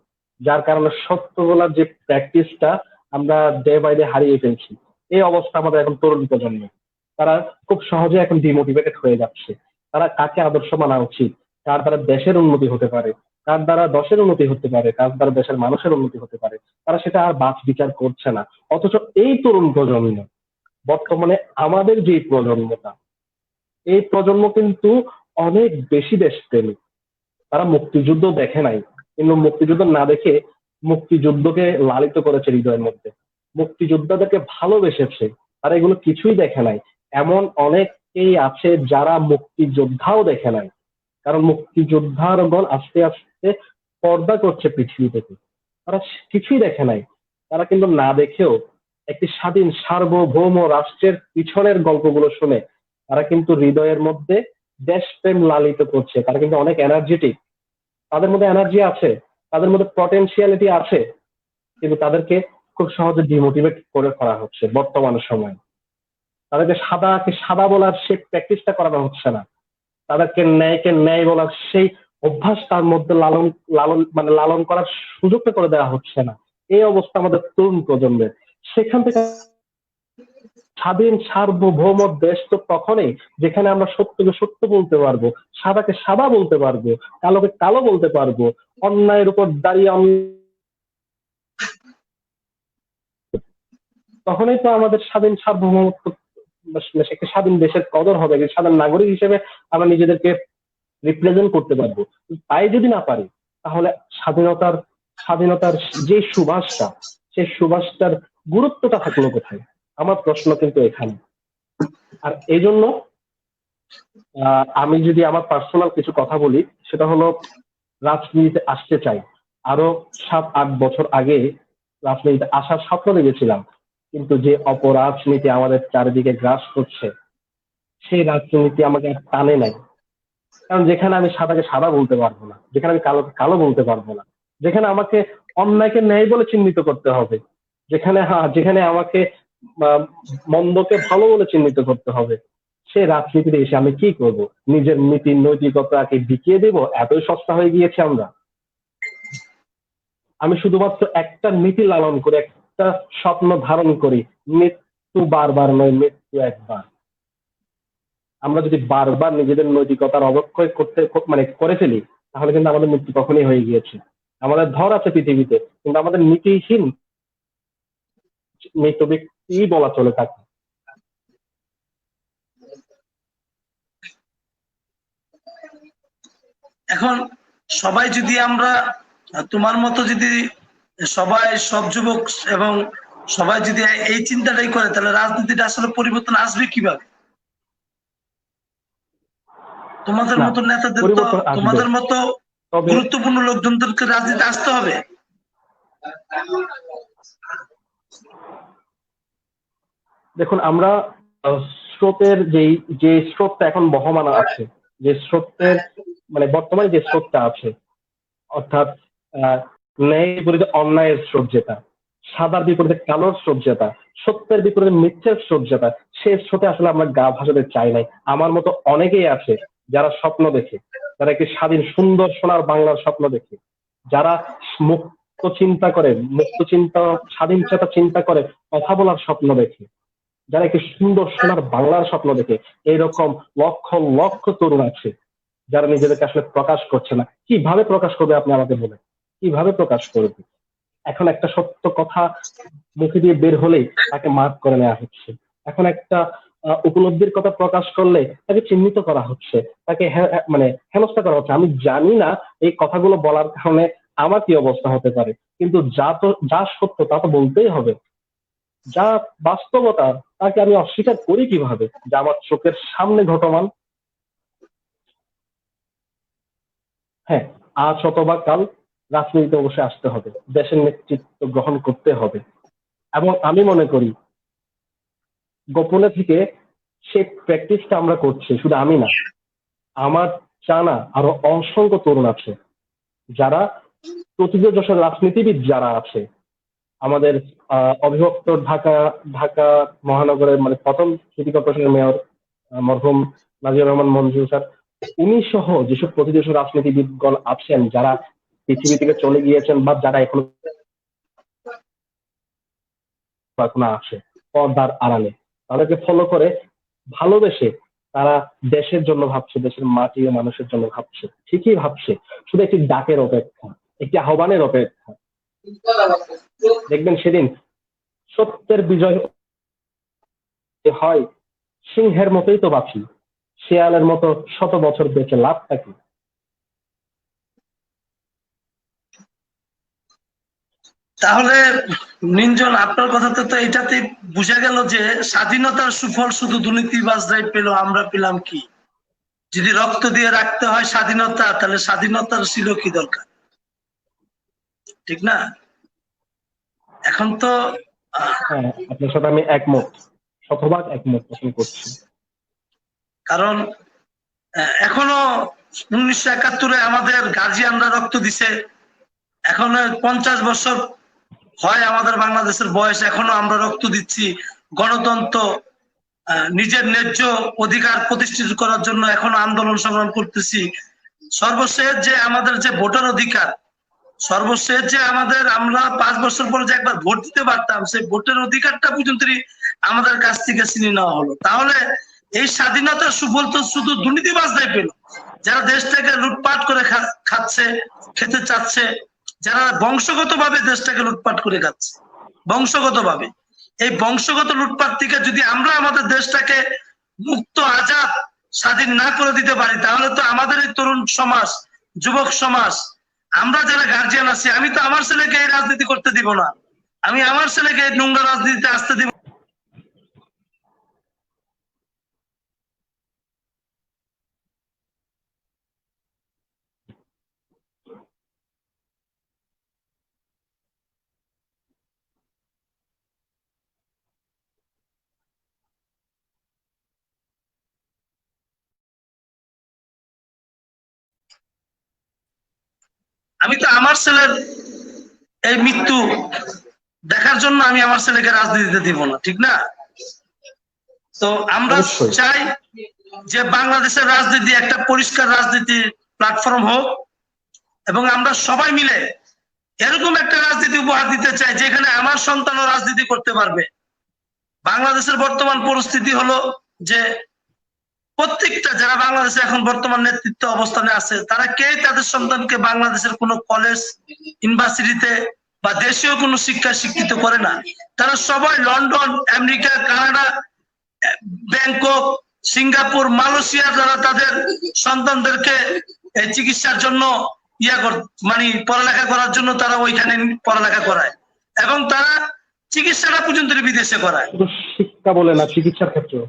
S2: যার কারণে সত্য বলার যে প্র্যাকটিসটা আমরা ডে বাই ডে হারিয়ে ফেলছি। এই অবস্থা আমাদের এখন তরুণ প্রজন্মে। তারা খুব সহজে এখন ডিমোটিভেটেড হয়ে যাচ্ছে। তারা কাকে আদর্শ মানা উচিত, কার দ্বারা দেশের উন্নতি হতে পারে, কার দ্বারা দশের উন্নতি হতে পারে, কার দ্বারা দেশের মানুষের উন্নতি হতে পারে, তারা সেটা আর বাছ বিচার করছে না। অথচ এই তরুণ প্রজন্ম, বর্তমানে আমাদের যে প্রজন্মটা, এই প্রজন্ম কিন্তু অনেক বেশি দেশপ্রেমী। তারা মুক্তিযুদ্ধ দেখে নাই, কিন্তু মুক্তিযুদ্ধ না দেখে মুক্তিযুদ্ধকে লালিত করেছে হৃদয়ের মধ্যে, মুক্তিযোদ্ধাদেরকে ভালোবেসেছে। তারা এগুলো কিছুই দেখে নাই। এমন অনেকেই আছে যারা মুক্তিযোদ্ধাও দেখে নাই। কারণ মুক্তিযোদ্ধারগণ আস্তে আস্তে পর্দা করছে পৃথিবী থেকে, তারা কিছুই দেখে নাই। তারা কিন্তু না দেখেও একটি স্বাধীন সার্বভৌম রাষ্ট্রের পিছনের গল্পগুলো শুনে তারা কিন্তু হৃদয়ের মধ্যে দেশপ্রেম লালিত করছে। তারা কিন্তু অনেক এনার্জেটিক, তাদের মধ্যে এনার্জি আছে, তাদের মধ্যে পটেনশিয়ালিটি আছে, কিন্তু তাদেরকে খুব সহজে ডিমোটিভেট করে করা হচ্ছে বর্তমান সময়ে। তাদেরকে সাদাকে সাদা বলার সেই প্র্যাকটিসটা করানো হচ্ছে না, তাদেরকে ন্যায়কে ন্যায় বলার সেই অভ্যাস তার মধ্যে লালন লালন মানে লালন করার সুযোগটা করে দেওয়া হচ্ছে না। এই অবস্থা আমাদের তরুণ প্রজন্মের। সেখান থেকে স্বাধীন সার্বভৌম দেশ তো তখনই যেখানে আমরা সত্যকে সত্য বলতে পারবো, সাদাকে সাদা বলতে পারবো, কালোকে কালো বলতে পারবো, অন্যায়ের উপর দাঁড়িয়ে তখনই তো আমাদের স্বাধীন সার্বভৌমত্ব, একটা স্বাধীন দেশের কদর হবে, স্বাধীন নাগরিক হিসেবে আমরা নিজেদেরকে রিপ্রেজেন্ট করতে পারবো। তাই যদি না পারি তাহলে স্বাধীনতার স্বাধীনতার যে সুবাসটা, সেই সুবাসটার গুরুত্বটা থাকলো কোথায়? আমার প্রশ্ন কিন্তু এখানে। আর এই জন্য আমি যদি আমার পার্সোনাল কিছু কথা বলি, সেটা হলো রাজনীতিতে আসতে চাই। আরো 7-8 বছর আগে রাজনীতিতে আসার স্বপ্ন দেখেছিলাম, কিন্তু যে অপরাজনীতি আমাদের চারিদিকে গ্রাস করছে, সেই রাজনীতি আমাকে আর টানে নাই। কারণ যেখানে আমি সাদাকে সাদা বলতে পারবো না, যেখানে আমি কালোকে কালো বলতে পারবো না, যেখানে আমাকে অন্যায়কে ন্যায় বলে চিহ্নিত করতে হবে, যেখানে আমাকে মন্দকে ভালো বলে চিহ্নিত করতে হবে, সে রাজনীতিতে এসে আমি কি করব? নিজের নীতি নৈতিকতাকে বিকিয়ে দেব? এতই সস্তা হয়ে গিয়েছে আমরা। আমি শুধুমাত্র একটা নীতি লালন করি, একটা স্বপ্ন ধারণ করি, মৃত্যু বারবার নয়, মৃত্যু একবার। আমরা যদি বারবার নিজেদের নৈতিকতার অবক্ষয় করে ফেলি, তাহলে কিন্তু আমাদের মৃত্যু তখনই হয়ে গিয়েছে। আমাদের ধর আছে পৃথিবীতে, কিন্তু আমাদের নীতিহীন মৃত ব্যক্তি বলা চলে থাকে।
S1: এখন সবাই যদি আমরা তোমার মতো যদি সবাই, সব যুবক এবং সবাই যদি এই চিন্তাটাই করে, তাহলে রাজনীতিটা আসলে পরিবর্তন আসবে কিভাবে? তোমাদের
S2: না,
S1: মতো নেতাদের তো,
S2: পরিবর্তন আসবে,
S1: তোমাদের মতো
S2: তবে
S1: গুরুত্বপূর্ণ লোকজনদেরকে রাজনীতিতে আসতে হবে।
S2: দেখুন, আমরা স্রোতের যে স্রোতটা এখন বহমান আছে, যে স্রোতের বর্তমানে যে স্রোতটা আছে, অর্থাৎ ন্যায়ের বিপরীতে অন্যায়ের স্রোত যেটা, সাদার বিপরীতে কালোর স্রোত যেটা, সত্যের বিপরীতে মিথ্যের স্রোত যেটা, সে স্রোতে আসলে আমরা গা ভাসাতে চাই নাই। আমার মতো অনেকেই আছে যারা স্বপ্ন দেখে, যারা একটি স্বাধীন সুন্দর সোনার বাংলার স্বপ্ন দেখে, যারা মুক্ত চিন্তা করে, মুক্ত চিন্তা স্বাধীন চেতা চিন্তা করে কথা বলার স্বপ্ন দেখে, যারা একটি সুন্দর সোনার বাংলার স্বপ্ন দেখে। এরকম লক্ষ লক্ষ তরুণ আছে যারা নিজেদেরকে আসলে প্রকাশ করছে না। কিভাবে প্রকাশ করবে আপনি আমাকে বলেন? কিভাবে প্রকাশ করবে? এখন একটা সত্য কথা মুখে দিয়ে বের হলেই তাকে মার্ক করে নেওয়া হচ্ছে। এখন একটা উপলব্ধির কথা প্রকাশ করলে তাকে চিহ্নিত করা হচ্ছে, তাকে হেনস্থা করা হচ্ছে। আমি জানি না এই কথাগুলো বলার কারণে আমার কি অবস্থা হতে পারে, কিন্তু যা সত্য তা তো বলতেই হবে। যা বাস্তবতা তাকে আমি অস্বীকার করি কিভাবে? যা আমার চোখের সামনে ঘটমান। হ্যাঁ, আজ অথবা কাল রাজনীতিতে অবশ্যই আসতে হবে, দেশের নেতৃত্ব গ্রহণ করতে হবে। এবং আমি মনে করি গোপনে থেকে সেই প্র্যাকটিসটা আমরা করছি, শুধু আমি না, আমার জানা আরো অসংখ্য তরুণ আছে যারা প্রতিযোগিতার রাজনীতিবিদ যারা আছে। আমাদের অবিভক্ত ঢাকা মহানগরের প্রথম সিটি কর্পোরেশনের মেয়র মরহুম নাজির রহমান মঞ্জু স্যার, উনি সহ যেসব প্রতিদেশ রাজনীতিবিদগণ আছেন যারা পৃথিবী থেকে চলে গিয়েছেন বা যারা এখনো আছে পর্দার আড়ালে, তাদেরকে ফলো করে ভালোবেসে তারা দেশের জন্য ভাবছে, দেশের মাটি ও মানুষের জন্য ভাবছে। ঠিকই ভাবছে, শুধু একটি ডাকের অপেক্ষা, একটি আহ্বানের অপেক্ষা। দেখবেন সেদিন সত্যের বিজয় হয়। সিংহের মতোই তো বাঁচি, শেয়ালের মতো শত বছর বেঁচে লাভ থাকি।
S1: তাহলে নিঞ্জন, আপনার কথাতে তো এটাতে বোঝা গেল যে স্বাধীনতার সুফল শুধু দুর্নীতিবাজরাই পেল, আমরা পেলাম কি? যদি রক্ত দিয়ে রাখতে হয় স্বাধীনতা, তাহলে স্বাধীনতার ছিল কি দরকার? ঠিক না? এখন তো
S2: হ্যাঁ, আপনার সাথে আমি একমত, শতভাগ একমত পোষণ করছি।
S1: কারণ এখনো 1971-এ আমাদের গার্জিয়ানরা রক্ত দিছে, এখন 50 বছর হয় আমাদের বাংলাদেশের বয়স, এখনো আমরা রক্ত দিচ্ছি। গণতন্ত্র, নিজের ন্যায্য অধিকার প্রতিষ্ঠিত করার জন্য এখনো আন্দোলন সংগ্রাম করতেছি। সর্বশেষ যে আমাদের যে ভোটার অধিকার, সর্বশেষ যে আমরা 5 বছর পরে যে একবার ভোট দিতে পারতাম, সেই ভোটের অধিকারটা পর্যন্ত আমাদের কাছ থেকে ছিনিয়ে নেওয়া হলো। তাহলে এই স্বাধীনতার সুফল তো শুধু দুর্নীতিবাজরাই পেল, যারা দেশটাকে লুটপাট করে খাচ্ছে, খেতে চাচ্ছে, যারা বংশগতভাবে দেশটাকে লুটপাট করে খাচ্ছে বংশগতভাবে। এই বংশগত লুটপাট থেকে যদি আমরা আমাদের দেশটাকে মুক্ত আজাদ স্বাধীন না করে দিতে পারি, তাহলে তো আমাদের এই তরুণ সমাজ, যুবক সমাজ, আমরা যারা গার্জিয়ান আছি, আমি তো আমার ছেলেকে এই রাজনীতি করতে দিব না, আমি আমার ছেলেকে এই নোংরা রাজনীতিতে আসতে দিব। আমি তো আমার ছেলের এই মৃত্যু দেখার জন্য আমি আমার ছেলেকে রাজনীতিতে দিব না, ঠিক না? তো আমরা চাই যে বাংলাদেশের রাজনীতি একটা পরিষ্কার রাজনীতির প্ল্যাটফর্ম হোক, এবং আমরা সবাই মিলে এরকম একটা রাজনীতি উপহার দিতে চাই যেখানে আমার সন্তানও রাজনীতি করতে পারবে। বাংলাদেশের বর্তমান পরিস্থিতি হলো যে প্রত্যেকটা যারা বাংলাদেশে এখন বর্তমান নেতৃত্ব অবস্থানে আছে, তারা কেউ তাদের সন্তানকে বাংলাদেশের কোনো কলেজ, ইউনিভার্সিটিতে বা দেশীয় কোনো শিক্ষায় শিক্ষিত করে না। তারা সবাই London, America, Canada, Bangkok, Singapore, Malaysia, যারা তাদের সন্তানদেরকে চিকিৎসার জন্য মানে পড়ালেখা করার জন্য তারা ওইখানে পড়ালেখা করায়, এবং তারা চিকিৎসাটা পর্যন্ত বিদেশে করায়।
S2: শিক্ষা বলে না, চিকিৎসার ক্ষেত্রে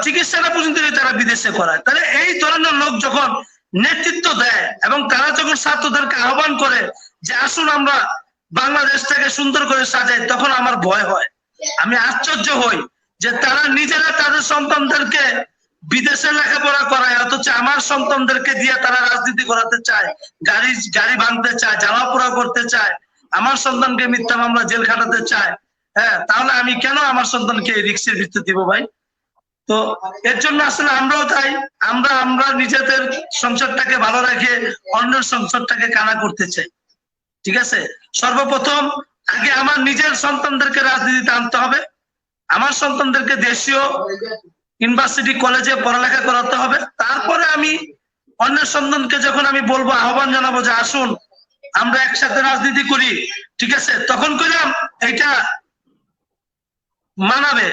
S1: চিকিৎসাটা পর্যন্ত তারা বিদেশে করায়। তাহলে এই ধরনের লোক যখন নেতৃত্ব দেয় এবং তারা যখন ছাত্রদেরকে আহ্বান করে যে আসুন আমরা বাংলাদেশটাকে সুন্দর করে সাজাই, তখন আমার ভয় হয়, আমি আশ্চর্য হই যে তারা নিজেরা তাদের সন্তানদেরকে বিদেশে লেখাপড়া করায়, অথচ আমার সন্তানদেরকে দিয়ে তারা রাজনীতি করাতে চায়, গাড়ি ভাঙতে চায়, জ্বালাপোড়া করতে চায়, আমার সন্তানকে মিথ্যা মামলা জেল খাটাতে চায়। হ্যাঁ, তাহলে আমি কেন আমার সন্তানকে রিক্সের ভিত্তিতে দিব ভাই? তো এর জন্য আসলে আমরাও তাই, আমরা নিজেদের সংসারটাকে ভালো রেখে অন্যের সংসারটাকে কানা করতে চাই। ঠিক আছে, সর্বপ্রথম আগে আমার নিজের সন্তানদেরকে রাজনীতিতে আনতে হবে, আমার সন্তানদেরকে দেশীয় ইউনিভার্সিটি কলেজে পড়ালেখা করাতে হবে। তারপরে আমি অন্যের সন্তানকে যখন আমি বলবো, আহ্বান জানাবো যে আসুন আমরা একসাথে রাজনীতি করি, ঠিক আছে, তখন কইলাম এটা মানাবে।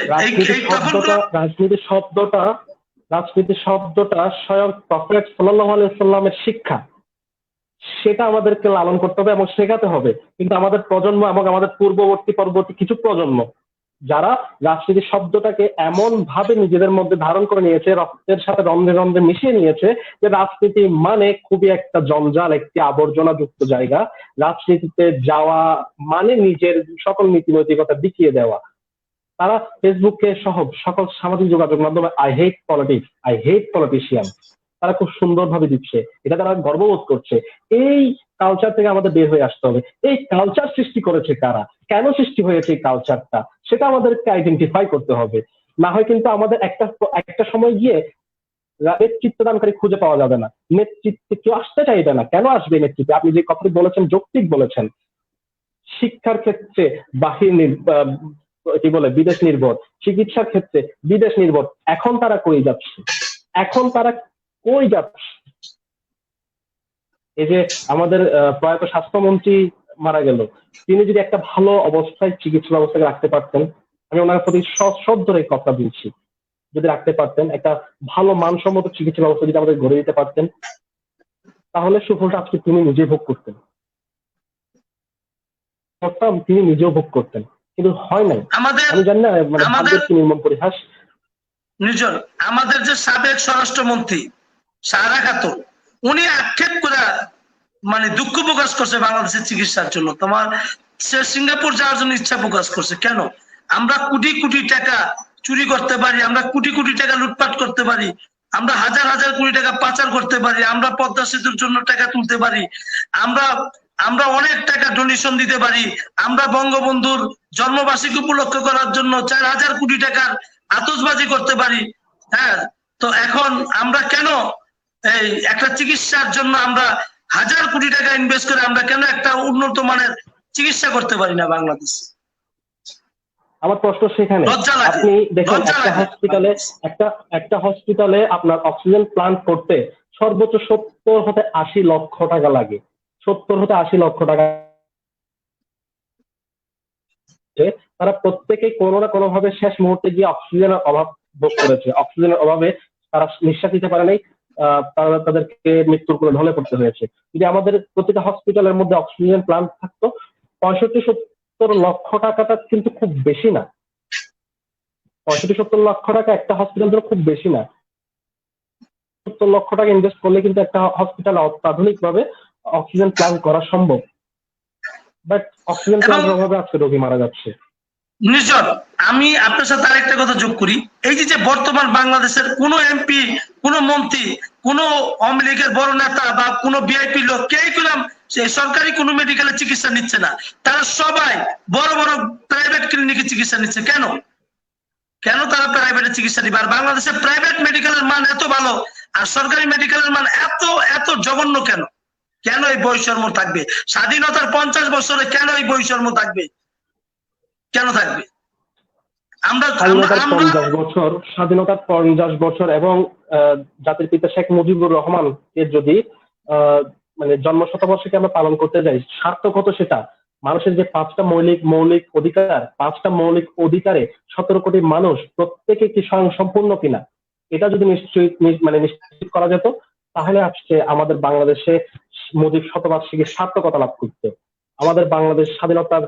S2: রাজনীতি শব্দটা স্বয়ং প্রফেট সাল্লাল্লাহু আলাইহি ওয়াসাল্লামের শিক্ষা, সেটা আমাদেরকে লালন করতে হবে এবং শেখাতে হবে। কিন্তু আমাদের প্রজন্ম এবং আমাদের পরবর্তী কিছু প্রজন্ম যারা রাজনীতি শব্দটাকে এমন ভাবে নিজেদের মধ্যে ধারণ করে নিয়েছে, রক্তের সাথে রন্ধে রন্ধে মিশিয়ে নিয়েছে, যে রাজনীতি মানে খুবই একটা জঞ্জাল, একটি আবর্জনা যুক্ত জায়গা। রাজনীতিতে যাওয়া মানে নিজের সকল নীতি নৈতিকতা দেখিয়ে দেওয়া। তারা ফেসবুকে সহ সকল সামাজিক যোগাযোগ মাধ্যমে I hate politics, I hate politician, তারা খুব সুন্দরভাবে দিচ্ছে, এটা তারা গর্ববোধ করছে। এই কালচার থেকে আমাদের বের হয়ে আসতে হবে। এই কালচার সৃষ্টি করেছে কারা, কেন সৃষ্টি হয়েছে এই কালচারটা, সেটা আমাদেরকে আইডেন্টিফাই করতে হবে। না হয় কিন্তু আমাদের একটা সময় গিয়ে নেতৃত্ব দানকারী খুঁজে পাওয়া যাবে না, নেতৃত্বে কেউ আসতে চাইবে না। কেন আসবে নেতৃত্বে? আপনি যে কথাটি বলেছেন যৌক্তিক বলেছেন। শিক্ষার ক্ষেত্রে বিদেশ নির্ভর, চিকিৎসার ক্ষেত্রে বিদেশ নির্ভর। এখন তারা কই যাচ্ছে? এই যে আমাদের প্রয়াত স্বাস্থ্যমন্ত্রী মারা গেল, তিনি যদি একটা ভালো অবস্থায় চিকিৎসা ব্যবস্থাকে রাখতে পারতেন, আমি ওনার প্রতি সশ্রদ্ধের কথা বলছি, যদি রাখতে পারতেন, একটা ভালো মানসম্মত চিকিৎসা ব্যবস্থা যদি আমাদের গড়ে দিতে পারতেন, তাহলে সুফলটা আজকে তিনি নিজে ভোগ করতেন, তিনি নিজেও ভোগ করতেন। কিন্তু হয় নাই। আমি জানি না, আমাদের কি নির্মম পরিহাস।
S1: আমাদের যে সাবেক স্বরাষ্ট্রমন্ত্রী সাহারা খাতুন, উনি আক্ষেপ করে মানে দুঃখ প্রকাশ করছে বাংলাদেশের চিকিৎসার জন্য। সে সিঙ্গাপুর যাওয়ার জন্য ইচ্ছা প্রকাশ করছে। কেন? আমরা কোটি কোটি টাকা চুরি করতে পারি, আমরা কোটি কোটি টাকা লুটপাট করতে পারি, আমরা হাজার হাজার কোটি টাকা পাচার করতে পারি, আমরা পদ্মা সেতুর জন্য টাকা তুলতে পারি, আমরা অনেক টাকা ডোনেশন দিতে পারি, আমরা বঙ্গবন্ধুর জন্মবার্ষিকী উপলক্ষ করার জন্য 4,000 কোটি টাকার আতশবাজি করতে পারি। হ্যাঁ, তো এখন আমরা কেন এই একটা চিকিৎসার জন্য আমরা হাজার কোটি টাকা ইনভেস্ট করে আমরা কেন একটা উন্নত মানের চিকিৎসা করতে পারি না বাংলাদেশে?
S2: আমার প্রশ্ন সেখানে।
S1: লজ্জা লাগে,
S2: আপনি দেখেন
S1: লজ্জা
S2: একটা
S1: লাগে।
S2: হসপিটালে একটা হসপিটালে আপনার অক্সিজেন প্লান্ট করতে সর্বোচ্চ 70 হতে 80 লক্ষ টাকা লাগে। 70 হতে 80 লক্ষ টাকা। তারা প্রত্যেকেই কোনো না কোনো ভাবে শেষ মুহূর্তে গিয়ে অক্সিজেনের অভাব ভোগ করেছে। অক্সিজেনের অভাবে তারা নিঃশ্বাস নিতে পারে নাই। তারা তাদেরকে মৃত্যুর কোলে ঢলে পড়তে হয়েছে। যদি আমাদের প্রতিটা হসপিটালের মধ্যে অক্সিজেন প্লান্ট থাকতো, 65-70 লক্ষ টাকাটা কিন্তু খুব বেশি না। 65-70 লক্ষ টাকা একটা হসপিটাল জন্য খুব বেশি না। 70 লক্ষ টাকা ইনভেস্ট করলে কিন্তু একটা হসপিটাল অত্যাধুনিক ভাবে অক্সিজেন প্লান্ট করা সম্ভব। বাট অক্সিজেন
S1: এবং
S2: প্লান্টের অভাবে আজকে রোগী মারা যাচ্ছে।
S1: নির্জন, আমি আপনার সাথে আরেকটা কথা যোগ করি। এই যে বর্তমান বাংলাদেশের কোন এমপি, কোন মন্ত্রী, কোন আওয়ামী লীগের বড় নেতা বা কোন ভিআইপি লোক কেই করলাম সেই সরকারি কোনো মেডিকেলে চিকিৎসা নিচ্ছে না। তারা সবাই বড় বড় প্রাইভেট ক্লিনিকে চিকিৎসা নিচ্ছে। কেন কেন তারা প্রাইভেটে চিকিৎসা নিবে? আর বাংলাদেশের প্রাইভেট মেডিকেলের মান এত ভালো আর সরকারি মেডিকেলের মান এত এত জঘন্য কেন? কেন এই বৈষম্য থাকবে? স্বাধীনতার 50 বছরে কেন এই বৈষম্য থাকবে? কেন থাকবে? আমরা
S2: স্বাধীনতার
S1: আমরা
S2: 50 বছর, স্বাধীনতার 50 বছর এবং জাতির পিতা শেখ মুজিবুর রহমানকে যদি মানে জন্ম শতবর্ষকে আমরা পালন করতে যাই, সার্থক হতো সেটা। মানুষের যে 5টা মৌলিক অধিকার, 5টা মৌলিক অধিকারে 17 কোটি মানুষ প্রত্যেকে কি স্বয়ংসম্পূর্ণ কিনা, এটা যদি নিশ্চিত করা যেত, তাহলে আজকে আমাদের বাংলাদেশে মুজিব শতবার্ষিকী সার্থকতা লাভ করত। আমাদের বাংলাদেশ স্বাধীনতার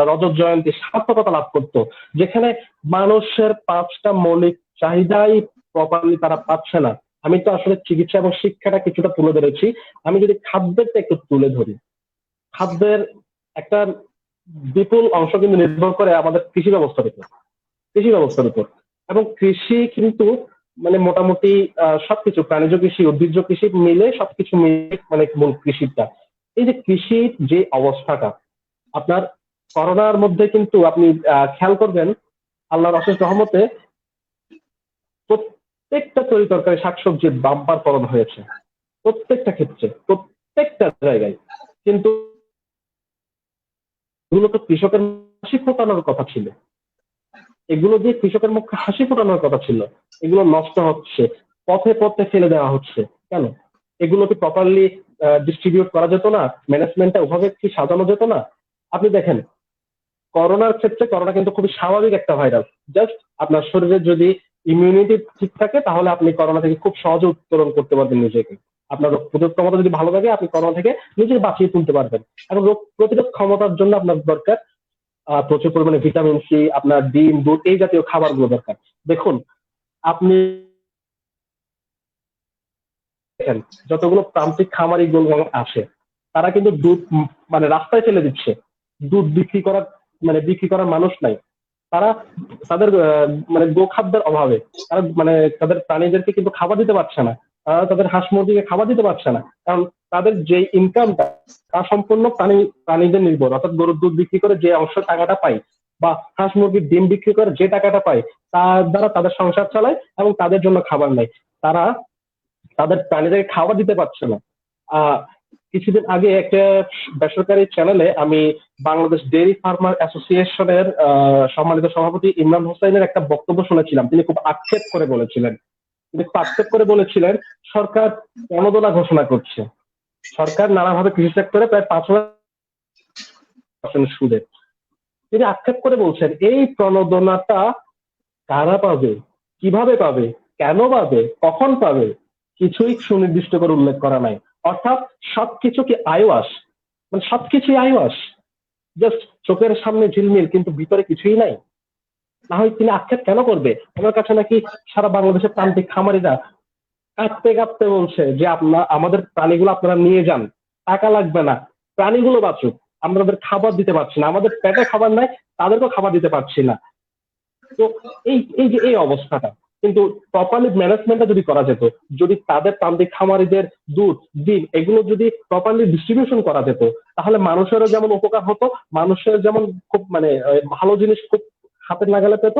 S2: রজত জয়ন্তী সার্থকতা লাভ করতো, যেখানে মানুষের 5টা মৌলিক চাহিদাই প্রপারলি তারা পাচ্ছে না। আমি তো আসলে চিকিৎসা এবং শিক্ষাটা কিছুটা তুলে ধরেছি। আমি যদি খাদ্যেরটা একটু তুলে ধরি, খাদ্যের একটা বিপুল অংশ কিন্তু নির্ভর করে আমাদের কৃষি ব্যবস্থার উপর। এবং কৃষি কিন্তু মানে মোটামুটি সবকিছু, প্রাণীজ কৃষি, উদ্ভিজ্জ কৃষি মিলে সবকিছু মিলে মানে মূল কৃষিটা। এই যে কৃষির যে অবস্থাটা, আপনার করোনার মধ্যে কিন্তু আপনি খেয়াল করবেন, আল্লাহর অশেষ রহমতে প্রত্যেকটা তরি তরকারি শাকসবজির বাম্পার ফলন হয়েছে, প্রত্যেকটা ক্ষেত্রে, প্রত্যেকটা জায়গায়। কিন্তু এগুলো তো কৃষকের হাসি ফোটানোর কথা ছিল, এগুলো দিয়ে কৃষকের মুখে হাসি ফোটানোর কথা ছিল। এগুলো নষ্ট হচ্ছে, পথে পথে ফেলে দেওয়া হচ্ছে। কেন? এগুলো কি প্রপারলি ডিস্ট্রিবিউট করা যেত না? ম্যানেজমেন্টটা ওভাবে কি সাজানো যেত না? আপনি দেখেন করোনার ক্ষেত্রে, করোনা কিন্তু খুবই স্বাভাবিক একটা ভাইরাস। জাস্ট আপনার শরীরে যদি ইমিউনিটি ঠিক থাকে, তাহলে আপনি করোনা থেকে খুব সহজে উত্তরণ করতে পারবেন নিজেকে। আপনার রোগ প্রতিরোধ ক্ষমতা যদি ভালো থাকে, আপনি করোনা থেকে নিজেকে বাঁচিয়ে তুলতে পারবেন। এবং রোগ প্রতিরোধ ক্ষমতার জন্য আপনার দরকার প্রচুর পরিমাণে ভিটামিন সি, আপনার ডিম, দুধ, এই জাতীয় খাবারগুলো দরকার। দেখুন, আপনি দেখেন যতগুলো প্রান্তিক খামারি গরু আসে, তারা কিন্তু দুধ মানে রাস্তায় ফেলে দিচ্ছে। দুধ বিক্রি করার মানুষ নাই। তারা তাদের মানে গোখাদ্যের অভাবে তারা মানে তাদের প্রাণীদেরকে কিন্তু খাবার দিতে পারছে না। তারা তাদের হাঁস মুরগিকে খাবার দিতে পারছে না, কারণ তাদের যে ইনকামটা তা সম্পূর্ণ প্রাণীদের নির্ভর। অর্থাৎ গরুর দুধ বিক্রি করে যে অংশ টাকাটা পায়, বা হাঁস মুরগির ডিম বিক্রি করে যে টাকাটা পায়, তার দ্বারা তাদের সংসার চালায় এবং তাদের জন্য খাবার নেই। তারা তাদের প্রাণীদেরকে খাবার দিতে পারছে না। কিছুদিন আগে একটা বেসরকারি চ্যানেলে আমি বাংলাদেশ ডেইরি ফার্মার অ্যাসোসিয়েশনের সম্মানিত সভাপতি ইমরান হোসেনের একটা বক্তব্য শুনেছিলাম। তিনি খুব আক্ষেপ করে বলেছিলেন সরকার প্রণোদনা ঘোষণা করছে। সরকার নানাভাবে কৃষি সেক্টরে প্রায় 5% সুদে। তিনি আক্ষেপ করে বলছেন, এই প্রণোদনাটা কারা পাবে, কিভাবে পাবে, কেন পাবে, কখন পাবে, কিছুই সুনির্দিষ্ট করে উল্লেখ করা নাই। অর্থাৎ সবকিছু কি আইওয়াস, মানে সবকিছুই আইওয়াস, জাস্ট চোখের সামনে ঝিলমিল, কিন্তু ভিতরে কিছুই নাই। না হয় তিনি আক্ষেপ কেন করবে? আমার কাছে নাকি সারা বাংলাদেশের প্রান্তিক খামারিরা কাঁদতে কাঁদতে বলছে যে আমাদের প্রাণীগুলো আপনারা নিয়ে যান, টাকা লাগবে না, প্রাণীগুলো বাঁচুক, আমরা ওদের খাবার দিতে পারছি না, আমাদের পেটে খাবার নাই, তাদেরকেও খাবার দিতে পারছি না। তো এই অবস্থাটা কিন্তু প্রপারলি ম্যানেজমেন্টটা যদি করা যেত, যদি তাদের প্রান্তিক খামারিদের দুধ, ডিম এগুলো যদি প্রপারলি ডিস্ট্রিবিউশন করা যেত, তাহলে মানুষেরও যেমন উপকার হতো, মানুষের যেমন খুব মানে ভালো জিনিস খুব হাতের নাগালে পেত।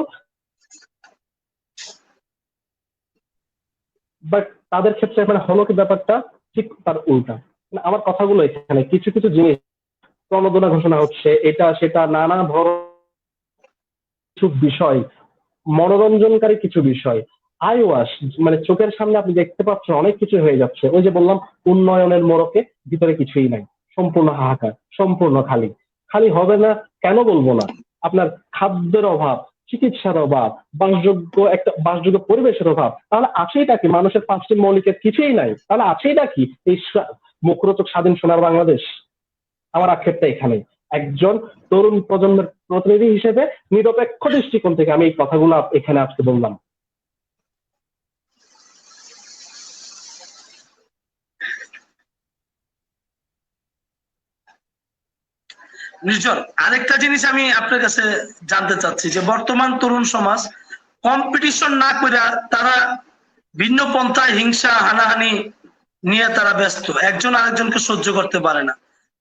S2: বাট তাদের ক্ষেত্রে মানে হলো কি ব্যাপারটা ঠিক তার উল্টা। আমার কথাগুলো এখানে কিছু কিছু জিনিস প্রণোদনা ঘোষণা হচ্ছে, এটা সেটা নানা ধরনের কিছু বিষয়, মনোরঞ্জনকারী কিছু বিষয়, আই ওয়াশ, মানে চোখের সামনে আপনি দেখতে পাচ্ছেন অনেক কিছু হয়ে যাচ্ছে। ওই যে বললাম, উন্নয়নের মোড়কে ভিতরে কিছুই নাই, সম্পূর্ণ হাহাকার, সম্পূর্ণ খালি। খালি হবে না কেন বলবো না, আপনার খাদ্যের অভাব, চিকিৎসার অভাব, বাসযোগ্য পরিবেশের অভাব, তাহলে আছেইটা কি? মানুষের 5টি মৌলিকের কিছুই নাই, তাহলে আছেইটা কি এই মুখরোচক স্বাধীন সোনার বাংলাদেশ? আমার আক্ষেপটা এখানে। একজন তরুণ প্রজন্মের প্রতিনিধি হিসেবে নিরপেক্ষ দৃষ্টিকোণ থেকে আমি এই কথাগুলো এখানে আজকে বললাম।
S1: নির্জন, আরেকটা জিনিস আমি আপনার কাছে জানতে চাচ্ছি যে বর্তমান তরুণ সমাজ কম্পিটিশন না করে তারা ভিন্ন পন্থায় হিংসা হানাহানি নিয়ে তারা ব্যস্ত, একজন আরেকজনকে সহ্য করতে পারে না।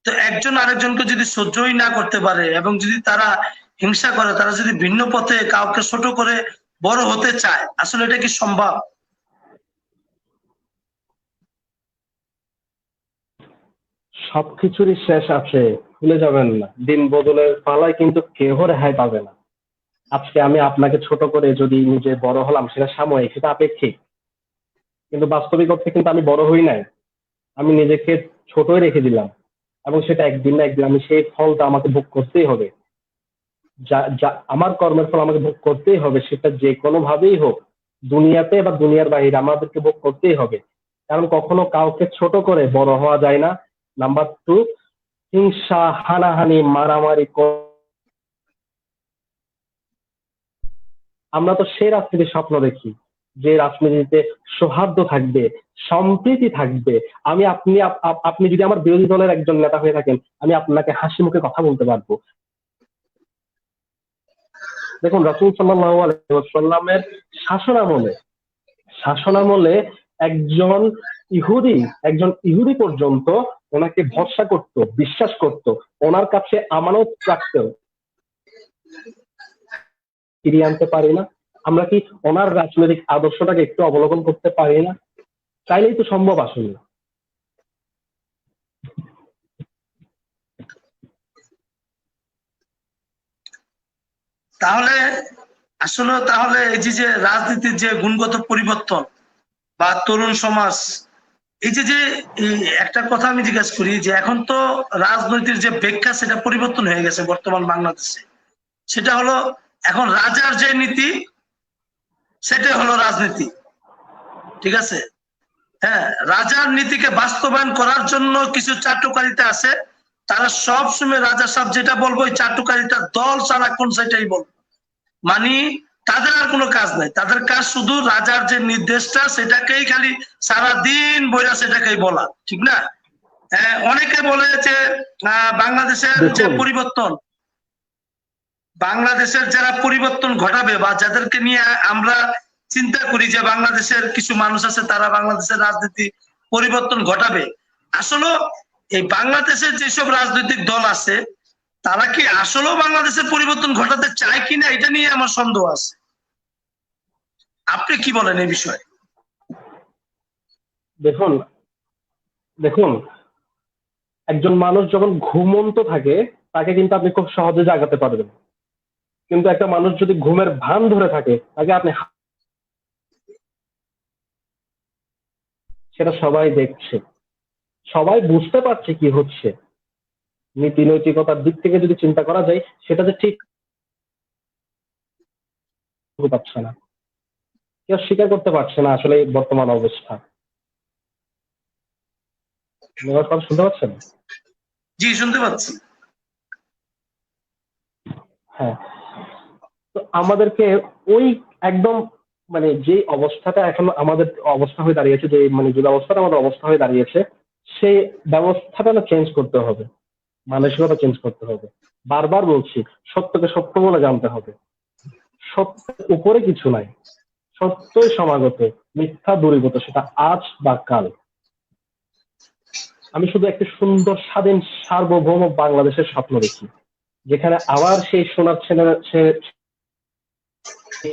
S1: তো একজন আরেকজনকে যদি সহ্যই না করতে পারে এবং যদি তারা হিংসা করে, তারা যদি ভিন্ন পথে কাউকে ছোট করে বড় হতে চায়, আসলে এটা কি সম্ভব?
S2: সবকিছুরই শেষ আছে, ভুলে যাবেন না। দিন বদলের পালায় কিন্তু কেউ রেহাই পাবে না। আজকে আমি আপনাকে ছোট করে যদি নিজে বড় হলাম, সেটা সাময়িক, সেটা আপেক্ষিক, কিন্তু বাস্তবিক অর্থে কিন্তু আমি বড় হই নাই। আমি নিজেকে ছোটই রেখে দিলাম, এবং সেটা একদিন না একদিন আমি সেই ফলটা আমাকে ভোগ করতেই হবে। যা যা আমার কর্মের ফল আমাকে ভোগ করতেই হবে, সেটা যে কোনো ভাবেই হোক, দুনিয়াতে বা দুনিয়ার বাইরে আমাদেরকে ভোগ করতেই হবে। কারণ কখনো কাউকে ছোট করে বড় হওয়া যায় না। নাম্বার 2, হিংসা হানাহানি মারামারি আমরা তো সেই রাজনীতির স্বপ্ন দেখি, যে রাজনীতিতে সৌহার্দ্য থাকবে, সম্প্রীতি থাকবে। আপনি যদি আমার বিরোধী দলের একজন নেতা হয়ে থাকেন, আমি আপনাকে হাসি মুখে কথা বলতে পারবো। দেখুন, রাসূল সাল্লাল্লাহু আলাইহি ওয়াসাল্লামের শাসনামলে একজন ইহুদি পর্যন্ত ওনাকে ভরসা করত, বিশ্বাস করত, ওনার কাছে আমানত রাখত। ফিরিয়ে আনতে পারি না? আমরা কি ওনার রাজনৈতিক আদর্শটাকে একটু অবলোকন করতে পারি না? চাইলেই তো সম্ভব আসলে।
S1: তাহলে তাহলে এই যে রাজনীতির যে গুণগত পরিবর্তন বা তরুণ সমাজ, এই যে এই একটা কথা আমি জিজ্ঞাসা করি যে এখন তো রাজনৈতিক যে ব্যাখ্যা সেটা পরিবর্তন হয়ে গেছে বর্তমান বাংলাদেশে। সেটা হলো এখন রাজার যে নীতি সেটাই হলো রাজনীতি, ঠিক আছে? হ্যাঁ, রাজার নীতিকে বাস্তবায়ন করার জন্য কিছু চাটুকারিতা আছে, তারা সব সময় রাজা সাহেব যেটা বলবো ওই চাটুকারিতা দল সারাক্ষণ সেটাই বলবো। মানে তাদের আর কোনো কাজ নাই, তাদের কাজ শুধু রাজার যে নির্দেশটা সেটাকেই খালি সারাদিন বইরা সেটাকেই বলা, ঠিক না? অনেকে বলে যে বাংলাদেশের যে পরিবর্তন, বাংলাদেশের যারা পরিবর্তন ঘটাবে বা যাদেরকে নিয়ে আমরা চিন্তা করি যে বাংলাদেশের কিছু মানুষ আছে তারা বাংলাদেশের রাজনীতি পরিবর্তন ঘটাবে, আসলে এই বাংলাদেশের যেসব রাজনৈতিক দল আছে তারা কি আসলেও বাংলাদেশের পরিবর্তন ঘটাতে চায় কিনা এটা নিয়ে আমার সন্দেহ আছে। আপনি কি বলেন এই বিষয়ে?
S2: দেখুন, একজন মানুষ যখন ঘুমন্ত থাকে তাকে কিন্তু আপনি খুব সহজে জাগাতে পারবেন, কিন্তু একটা মানুষ যদি ঘুমের ভান ধরে থাকে তাকে আপনি, সেটা সবাই দেখছে, সবাই বুঝতে পারছে কি হচ্ছে। নীতি নৈতিকতার দিক থেকে যদি চিন্তা করা যায়, সেটা যে ঠিক পাচ্ছে না, কেউ স্বীকার করতে পারছে না আসলে বর্তমান অবস্থা। আমার কথা শুনতে পাচ্ছেন?
S1: জি, শুনতে পাচ্ছি।
S2: হ্যাঁ, তো আমাদেরকে ওই একদম, মানে যে অবস্থাটা এখন আমাদের অবস্থা হয়ে দাঁড়িয়েছে, যে মানে যে অবস্থাটা আমাদের অবস্থা হয়ে দাঁড়িয়েছে, সেই ব্যবস্থাটা না চেঞ্জ করতে হবে, মানসিকতা চেঞ্জ করতে হবে। বারবার বলছি, সত্যকে সত্য বলে জানতে হবে। সত্যের উপরে কিছু নাই, সত্যই সমাগত, মিথ্যা দূরীভূত, সেটা আজ বা কাল। আমি শুধু একটি সুন্দর স্বাধীন সার্বভৌম বাংলাদেশের স্বপ্ন দেখি, যেখানে আবার সেই সোনার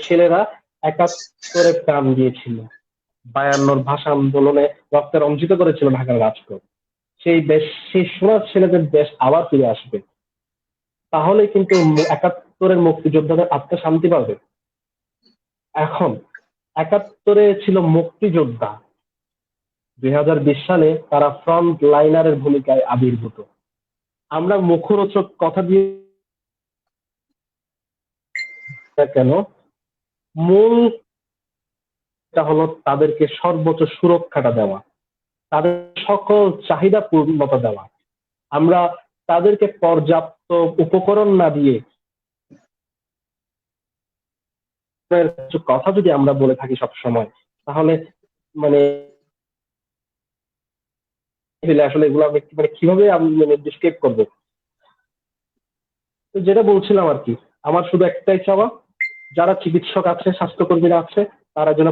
S2: ছেলেরা ৭১ প্রাণ দিয়েছিল, ৫২ ভাষা আন্দোলনে রক্তে রঞ্জিত করেছিল ঢাকার রাজপথ। সেই সোনার ছেলেদের দেশ আবার ফিরে আসবে। তাহলে কিন্তু একাত্তরের মুক্তিযোদ্ধাদের আত্মা শান্তি পাবে? এখন একাত্তরে ছিল মুক্তিযোদ্ধা, 2020 সালে তারা ফ্রন্ট লাইনারের ভূমিকায় আবির্ভূত। আমরা মুখরোচক কথা দিয়ে কেন, মূল হলো তাদেরকে সর্বোচ্চ সুরক্ষাটা দেওয়া, তাদের সকল চাহিদা পূর্ণতা দেওয়া। আমরা তাদেরকে পর্যাপ্ত উপকরণ না দিয়ে কিছু কথা যদি আমরা বলে থাকি সব সময়, তাহলে মানে আসলে এগুলো আমি মানে কিভাবে আমি মানে ডিসক্রাইব করবো। তো যেটা বলছিলাম আর কি, আমার শুধু একটাই চাওয়া, যারা চিকিৎসক আছে, স্বাস্থ্যকর্মীরা আছে, তারা যেন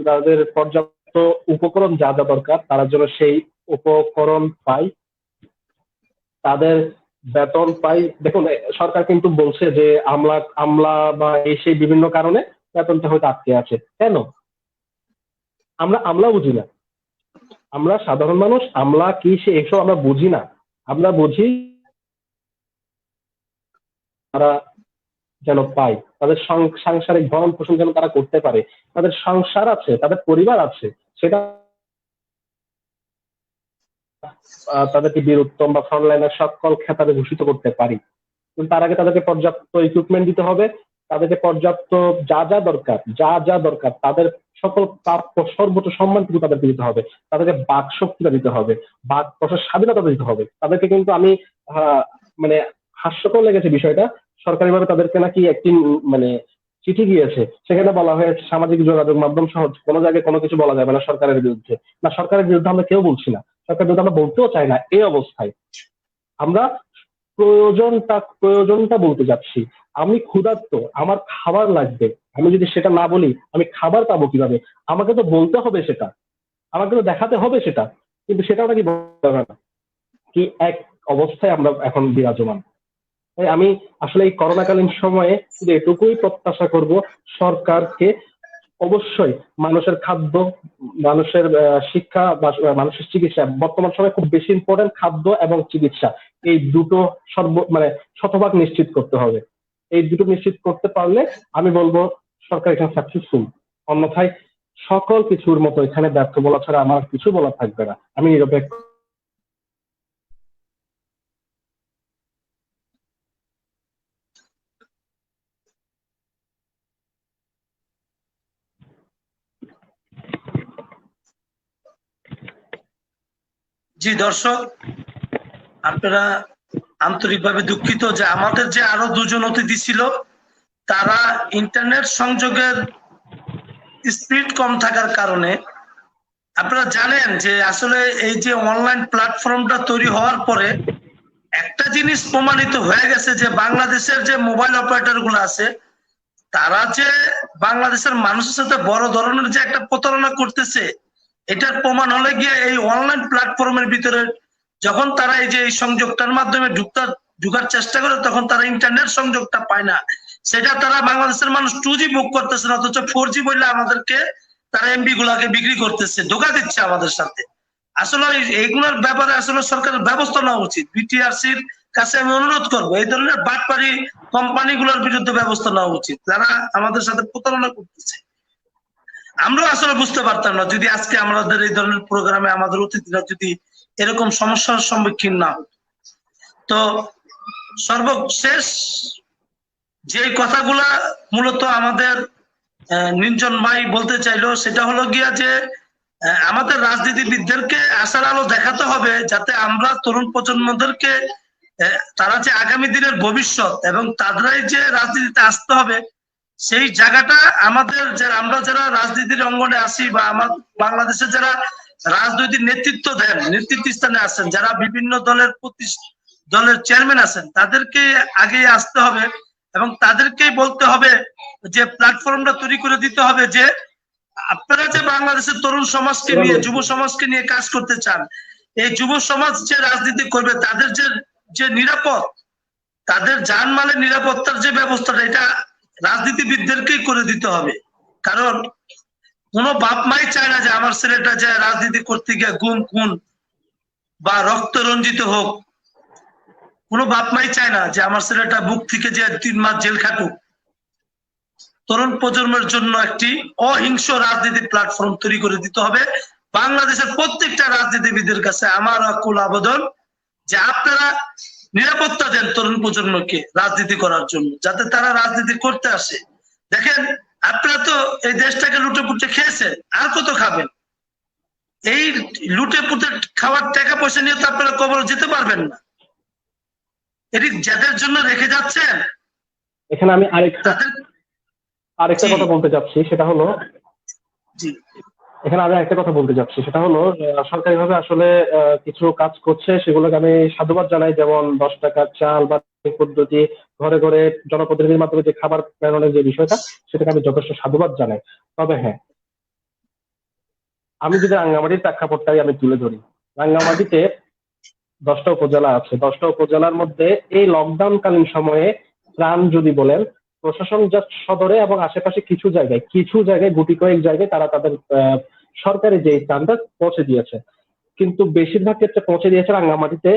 S2: তাদের পর্যাপ্ত উপকরণ যা যা দরকার তারা যেন সেই উপকরণ পায়, তাদের বেতন পাই। দেখুন, সরকার কিন্তু বলছে যে আমলা বা এই সেই বিভিন্ন কারণে বেতনটা হয়তো আটকে আছে। কেন? আমলা বুঝি না, আমরা সাধারণ মানুষ, আমলা কি সে এসব আমরা বুঝি না। আমরা বুঝি তারা যেন পায়, তাদের সাংসারিক ভরণ পোষণ যেন তারা করতে পারে, তাদের সংসার আছে, তাদের পরিবার আছে, সেটা তাদেরকে বীর উত্তম বা ফ্রন্টলাইনার সকল খেতাবে ভূষিত করতে পারি। কিন্তু তার আগে তাদেরকে পর্যাপ্ত ইকুইপমেন্ট দিতে হবে, তাদেরকে পর্যাপ্ত যা যা দরকার তাদের সকল প্রাপ্য সর্বোচ্চ সম্মানটুকু তাদেরকে দিতে হবে, তাদেরকে বাক শক্তিটা দিতে হবে, বাক প্রচার স্বাধীনতা দিতে হবে তাদেরকে। কিন্তু আমি মানে হাস্যকর লেগেছে বিষয়টা, সরকারিভাবে তাদেরকে নাকি একটি মানে চিঠি গিয়েছে, সেখানে বলা হয়েছে সামাজিক যোগাযোগ মাধ্যম সহ কোনো জায়গায় কোনো কিছু বলা যাবে না সরকারের বিরুদ্ধে। না, সরকারের বিরুদ্ধে আমরা কেউ বলছি না, সরকারের বিরুদ্ধে আমরা বলতেও চাই না। এই অবস্থায় আমরা প্রয়োজনটা বলতে যাচ্ছি। আমি ক্ষুধার্ত, আমার খাবার লাগবে, আমি যদি সেটা না বলি আমি খাবার পাবো কিভাবে? আমাকে তো বলতে হবে সেটা, আমাকে তো দেখাতে হবে সেটা, কিন্তু সেটাও নাকি বলা হবে না। কি এক অবস্থায় আমরা এখন বিরাজমান। তাই আমি আসলে এই করোনাকালীন সময়ে শুধু এটুকুই প্রত্যাশা করব, সরকারকে অবশ্যই মানুষের খাদ্য, মানুষের শিক্ষা বা মানুষের চিকিৎসা, বর্তমান সময়ে খুব বেশি ইম্পর্টেন্ট খাদ্য এবং চিকিৎসা, এই দুটো মানে শতভাগ নিশ্চিত করতে হবে। এই দুটো নিশ্চিত করতে পারলে আমি বলবো সরকার এখানে সাকসেসফুল। অন্যথায় সকল কিছুর মতো এখানে ব্যর্থ বলা ছাড়া আমার কিছু বলা থাকবে না। আমি নিরপেক্ষ।
S1: জি দর্শক, আপনারা আন্তরিকভাবে দুঃখিত যে আমাদের যে আরো দুজন অতিথি ছিল তারা ইন্টারনেট সংযোগের স্পিড কম থাকার কারণে, আপনারা জানেন যে আসলে এই যে অনলাইন প্ল্যাটফর্মটা তৈরি হওয়ার পরে একটা জিনিস প্রমাণিত হয়ে গেছে যে বাংলাদেশের যে মোবাইল অপারেটর গুলো আছে তারা যে বাংলাদেশের মানুষের সাথে বড় ধরনের যে একটা প্রতারণা করতেছে, এটার প্রমাণ হলে গিয়ে এই অনলাইন প্ল্যাটফর্মের ভিতরে যখন তারা এই যে এই সংযোগটার মাধ্যমে ঢুকার চেষ্টা করে তখন তারা ইন্টারনেট সংযোগটা পায় না। সেটা তারা বাংলাদেশের মানুষ 2G বুক করতেছে না, অথচ 4G বললে আমাদেরকে তারা এমবি গুলাকে বিক্রি করতেছে, ধোকা দিচ্ছে আমাদের সাথে। আসলে এইগুলোর ব্যাপারে আসলে সরকারের ব্যবস্থা নেওয়া উচিত। বিটিআরসির কাছে আমি অনুরোধ করবো এই ধরনের বাটপারি কোম্পানিগুলোর বিরুদ্ধে ব্যবস্থা নেওয়া উচিত, যারা আমাদের সাথে প্রতারণা করতেছে। আমরা আসলে বুঝতে পারতাম না যদি আজকে আমাদের এই ধরনের প্রোগ্রামে আমাদের অতিথিরা যদি এরকম সমস্যার সম্মুখীন না হতো। তো সর্বশেষ যে কথাগুলা মূলত আমাদের নিঞ্জন ভাই বলতে চাইলো সেটা হলো গিয়া যে আমাদের রাজনীতিবিদদেরকে আশার আলো দেখাতে হবে, যাতে আমরা তরুণ প্রজন্মদেরকে তারা যে আগামী দিনের ভবিষ্যৎ এবং তাদেরাই যে রাজনীতিতে আসতে হবে সেই জায়গাটা আমাদের আমরা যারা রাজনীতির অঙ্গনে আসি বা আমার বাংলাদেশে যারা রাজনৈতিক নেতৃত্ব দেন, নেতৃত্ব স্থানে আছেন, যারা বিভিন্ন দলের চেয়ারম্যান আছেন, তাদেরকে আগে আসতে হবে এবং তাদেরকেই বলতে হবে যে প্ল্যাটফর্মটা তৈরি করে দিতে হবে যে আপনারা যে বাংলাদেশের তরুণ সমাজকে নিয়ে, যুব সমাজকে নিয়ে কাজ করতে চান, এই যুব সমাজ যে রাজনীতি করবে তাদের যে নিরাপদ, তাদের জানমালের নিরাপত্তার যে ব্যবস্থাটা এটা রাজনীতিবিদদেরকেই করে দিতে হবে। কারণ কোনো বাপ মাই চায় না যে আমার ছেলেটা যে রাজনীতি করতে গিয়ে গুম খুন বা রক্ত রঞ্জিত হোক। কোনো বাপ মাই চায় না যে আমার ছেলেটা বুক থেকে যে 3 মাস জেল খাটুক। তরুণ প্রজন্মের জন্য একটি অহিংস রাজনীতি প্ল্যাটফর্ম তৈরি করে দিতে হবে। বাংলাদেশের প্রত্যেকটা রাজনীতিবিদের কাছে আমার আকুল আবেদন যে আপনারা নিরাপত্তা দেন তরুণ প্রজন্মকে রাজনীতি করার জন্য, যাতে তারা রাজনীতি করতে আসে। দেখেন, আপনারা তো এই দেশটাকে লুটে পুটে খেয়েছেন, আর কত খাবেন? এই লুটে পুটে খাওয়ার টাকা পয়সা নিয়ে তো আপনারা কবর যেতে পারবেন না। এটি যাদের জন্য রেখে যাচ্ছেন,
S2: এখানে আমি আরেকটা
S1: জি।
S2: কথা বলতে চাচ্ছি, সেটা হলো
S1: জি
S2: এখানে আমি একটা কথা বলতে চাচ্ছি, সেটা হলো সরকারিভাবে আসলে কিছু কাজ করছে, সেগুলোকে আমি সাধুবাদ জানাই। যেমন 10 টাকার চাল বা এই পদ্ধতি, ঘরে ঘরে জনপ্রতিনিধির মাধ্যমে যে খাবার প্রেরণের যে বিষয়টা, সেটাকে আমি যথেষ্ট সাধুবাদ জানাই। তবে হ্যাঁ, আমি যদি রাঙ্গামাটির প্রেক্ষাপটটাই আমি তুলে ধরি, রাঙ্গামাটিতে 10টা উপজেলা আছে। 10টা উপজেলার মধ্যে এই লকডাউনকালীন সময়ে ত্রাণ যদি বলেন, প্রশাসন যা সদরে এবং আশেপাশে কিছু জায়গায় গুটি কয়েক জায়গায় তারা তাদের সরকারি যে ত্রাণটা পৌঁছে দিয়েছে, কিন্তু বেশিরভাগ ক্ষেত্রে পৌঁছে দিয়েছে রাঙ্গামাটিতে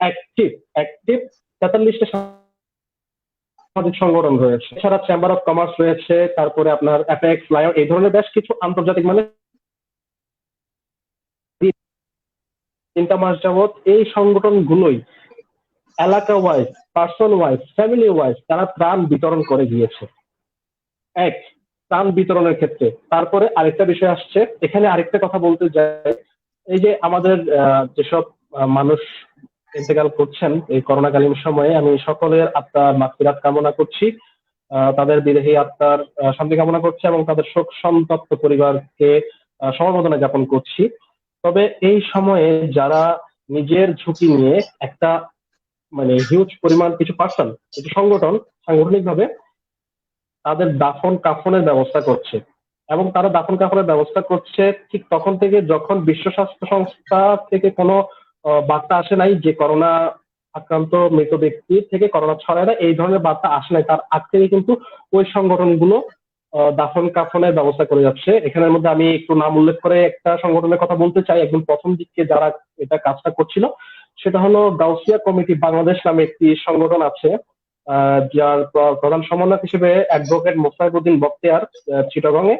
S2: অ্যাক্টিভ 43টা সামাজিক সংগঠন রয়েছে। এছাড়া চেম্বার অফ কমার্স রয়েছে, তারপরে আপনার অ্যাপেক্স, লায়ন, এই ধরনের বেশ কিছু আন্তর্জাতিক মানে 3টা মাস যাবৎ এই সংগঠনগুলোই এলাকা wise, person wise, family wise তারা ত্রাণ বিতরণ করে গিয়েছে। এক, ত্রাণ বিতরণের ক্ষেত্রে তারপরে আরেকটা বিষয় আসছে, এখানে আরেকটা কথা বলতে যাই। এই যে আমাদের যেসব মানুষ ইন্তেকাল করছেন এই করোনাকালীন সময়ে, আমি সকলের আত্মার মাগফিরাত কামনা করছি, তাদের বিদেহী আত্মার শান্তি কামনা করছি এবং তাদের শোক সন্তপ্ত পরিবারকে সমবেদনা জ্ঞাপন করছি। তবে এই সময়ে যারা নিজের ঝুঁকি নিয়ে একটা মানে হিউজ পরিমাণ কিছু পার্সন, কিছু সংগঠন সাংগঠনিক ভাবে তাদের দাফন কাফনের ব্যবস্থা করছে, এবং তারা দাফন কাফনের ব্যবস্থা করছে ঠিক তখন থেকে যখন বিশ্ব স্বাস্থ্য সংস্থা থেকে কোনো বার্তা আসে নাই যে করোনা আক্রান্ত মৃত ব্যক্তি থেকে করোনা ছড়ায় না, এই ধরনের বার্তা আসে নাই, তার আগ থেকে কিন্তু ওই সংগঠনগুলো দাফন কাফনের ব্যবস্থা করে যাচ্ছে। এখানের মধ্যে আমি একটু নাম উল্লেখ করে একটা সংগঠনের কথা বলতে চাই, একদম প্রথম দিকে যারা এটা কাজটা করছিল, সেটা হলো গাউসিয়া কমিটি বাংলাদেশ নামে একটি সংগঠন আছে, যার প্রধান সমন্বয়ক হিসেবে অ্যাডভোকেট মোস্তাফিজউদ্দিন বখতিয়ার, চিটাগং এ।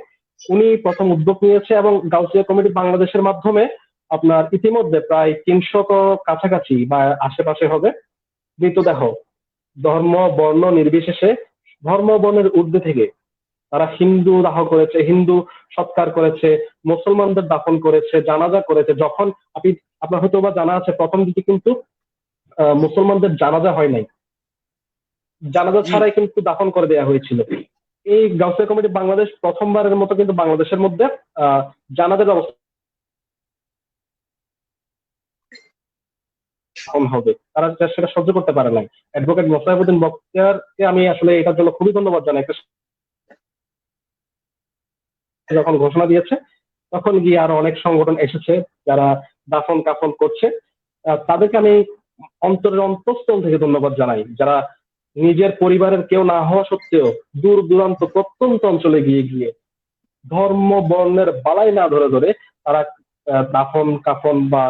S2: উনি প্রথম উদ্যোগ নিয়েছে এবং গাউসিয়া কমিটি বাংলাদেশের মাধ্যমে আপনার ইতিমধ্যে প্রায় 300 কাছাকাছি বা আশেপাশে হবে মৃতদেহ, ধর্ম বর্ণ নির্বিশেষে, ধর্ম বর্ণের ঊর্ধ্বে থেকে তারা হিন্দু দাহ করেছে, হিন্দু সৎকার করেছে, মুসলমানদের দাফন করেছে, জানাজা করেছে। যখন আপনার হয়তো বা জানা আছে, প্রথম দিকে কিন্তু মুসলমানদের জানাজা হয় নাই, জানাজা ছাড়াই কিন্তু দাফন করে দেওয়া হয়েছিল। এই গাউসিয়া কমিটি বাংলাদেশ প্রথমবারের মতো কিন্তু বাংলাদেশের মধ্যে জানাজার ব্যবস্থা হবে, তারা সেটা সহ্য করতে পারে নাই। অ্যাডভোকেট মোস্তাফিজউদ্দিন বখতিয়ারকে আমি আসলে এটার জন্য খুবই ধন্যবাদ জানাই। যখন ঘোষণা দিয়েছে তখন গিয়ে আরো অনেক সংগঠন এসেছে যারা দাফন কাফন করছে, তাদেরকে আমি অন্তরের অন্তঃস্থল থেকে ধন্যবাদ জানাই, যারা নিজের পরিবারের কেউ না হওয়া সত্ত্বেও দূর দূরান্ত প্রত্যন্ত অঞ্চলে গিয়ে গিয়ে ধর্ম বর্ণের বালাই না ধরে ধরে তারা দাফন কাফন বা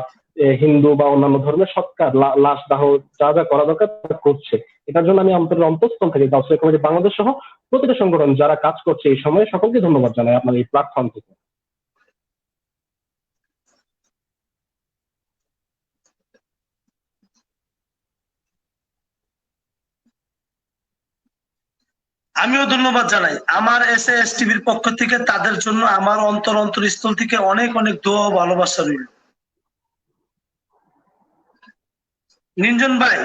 S2: হিন্দু বা অন্যান্য ধর্মের সৎকার, লাশ দাহ যা যা করা দরকার তা করছে। এটার জন্য আমি অন্তরের অন্তঃস্থল থেকে গাউসিয়া কমিটি বাংলাদেশ সহ প্রতিটা সংগঠন যারা কাজ করছে এই সময়ে সকলকে ধন্যবাদ জানাই আপনার এই প্ল্যাটফর্ম থেকে।
S1: আমিও ধন্যবাদ জানাই আমার SAS টিভির পক্ষ থেকে, তাদের জন্য আমার অন্তরস্থল থেকে অনেক অনেক দোয়া ও ভালোবাসা রইল। নিঞ্জন ভাই,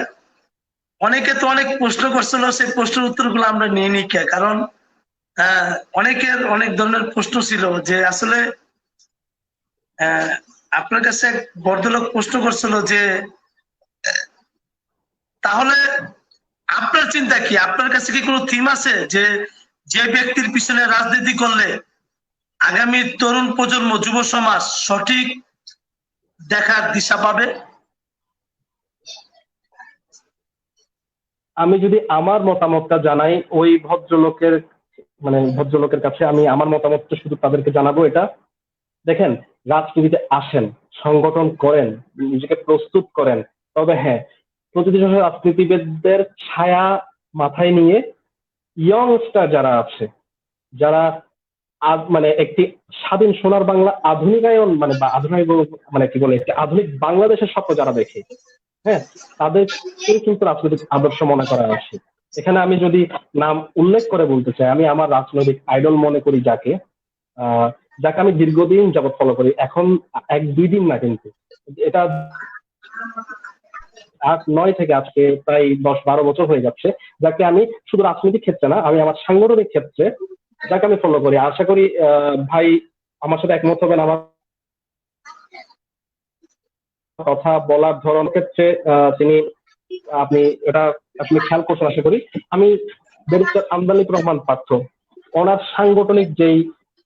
S1: অনেকে তো অনেক প্রশ্ন করছিল, সেই প্রশ্নের উত্তরগুলো আমরা নিয়ে নিই, কারণ অনেকের অনেক ধরনের প্রশ্ন ছিল যে আসলে আপনার কাছে এক ভদ্রলোক প্রশ্ন করছিল যে তাহলে আপনার চিন্তা কি, আপনার কাছে কি কোনো থিম আছে যে যে ব্যক্তির পিছনে রাজনীতি করলে আগামী তরুণ প্রজন্ম, যুব সমাজ সঠিক দেখার দিশা পাবে?
S2: আমি যদি আমার মতামতটা জানাই, ওই ভদ্রলোকের কাছে আমি আমার মতামতটা শুধু তাদেরকে জানাবো এটা, দেখেন, রাজনীতিতে আসেন, সংগঠন করেন, নিজেকে প্রস্তুত করেন, তবে হ্যাঁ, প্রতিষ্ঠান রাজনীতিবিদদের ছায়া মাথায় নিয়ে ইয়ংস্টার যারা আছে, যারা মানে একটি স্বাধীন সোনার বাংলা আধুনিকায়ন মানে বা আধুনিক মানে কি বলে একটি আধুনিক বাংলাদেশের স্বপ্ন যারা দেখে, হ্যাঁ, তাদেরকেই কিন্তু রাজনৈতিক আদর্শ মনে করা আছে। এখানে আমি যদি নাম উল্লেখ করে বলতে চাই, আমি আমার রাজনৈতিক আইডল মনে করি যাকে যাকে আমি দীর্ঘদিন যাবৎ ফলো করি, এখন 1-2 দিন না, কিন্তু এটা 8-9 থেকে আজকে প্রায় 10-12 বছর হয়ে যাচ্ছে, যাকে আমি শুধু রাজনৈতিক ক্ষেত্রে না, আমি আমার সাংগঠনিক ক্ষেত্রে যাকে আমি ফলো করি। আশা করি ভাই আমার সাথে একমত হবেন। আমার কথা বলার ধরন ক্ষেত্রে তিনি আপনি এটা আসলে খেয়াল করছেন আশা করি। আমি ব্যারিস্টার আমদালিব রহমান পার্থ, ওনার সাংগঠনিক যেই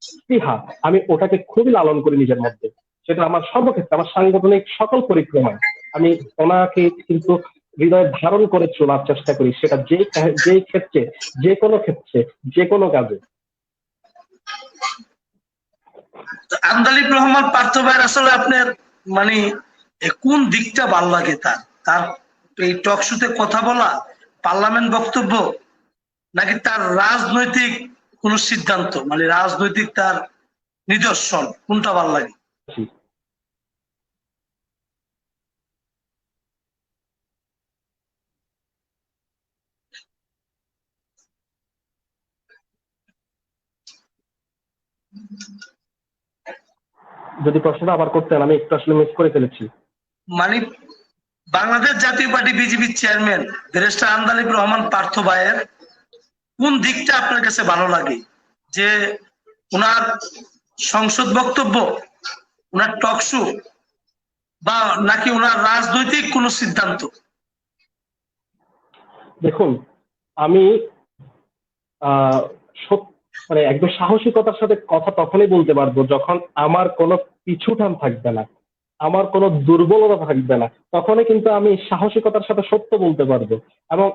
S2: স্পৃহা, আমি ওটাকে খুবই লালন করি নিজের মধ্যে। সেটা আমার সর্বক্ষেত্রে, আমার সাংগঠনিক সকল পরিক্রমায় আমি ওনাকে কিন্তু হৃদয়ে ধারণ করে চলার চেষ্টা করি, সেটা যেই ক্ষেত্রে, যে কোনো ক্ষেত্রে, যে কোনো কাজে।
S1: আমদালিব রহমান পার্থ ভাইয়ের আসলে আপনার মানে কোন দিকটা ভালো লাগে? তার এই টক শোতে কথা বলা, পার্লামেন্ট বক্তব্য, নাকি তার রাজনৈতিক কোন সিদ্ধান্ত, মানে রাজনৈতিক তার নিদর্শন, কোনটা ভালো লাগে?
S2: যদি প্রশ্নটা আবার করতেন, আমি একটু আসলে মিস করে ফেলেছি।
S1: মানে বাংলাদেশ জাতীয় পার্টি বিজেপির চেয়ারম্যান ব্যারিস্টার আমদালিব রহমান পার্থ ভাইয়ের কোন দিকটা আপনার কাছে ভালো লাগে? যে ওনার সংসদ বক্তব্য, ওনার টক শো, বা নাকি ওনার রাজনৈতিক কোন সিদ্ধান্ত?
S2: দেখুন, আমি মানে একদম সাহসিকতার সাথে কথা তখনই বলতে পারবো যখন আমার কোনো পিছুটান থাকবে না, আমার কোনো দুর্বলতা থাকবে না, তখনই কিন্তু আমি সাহসিকতার সাথে সত্য বলতে পারবো। এবং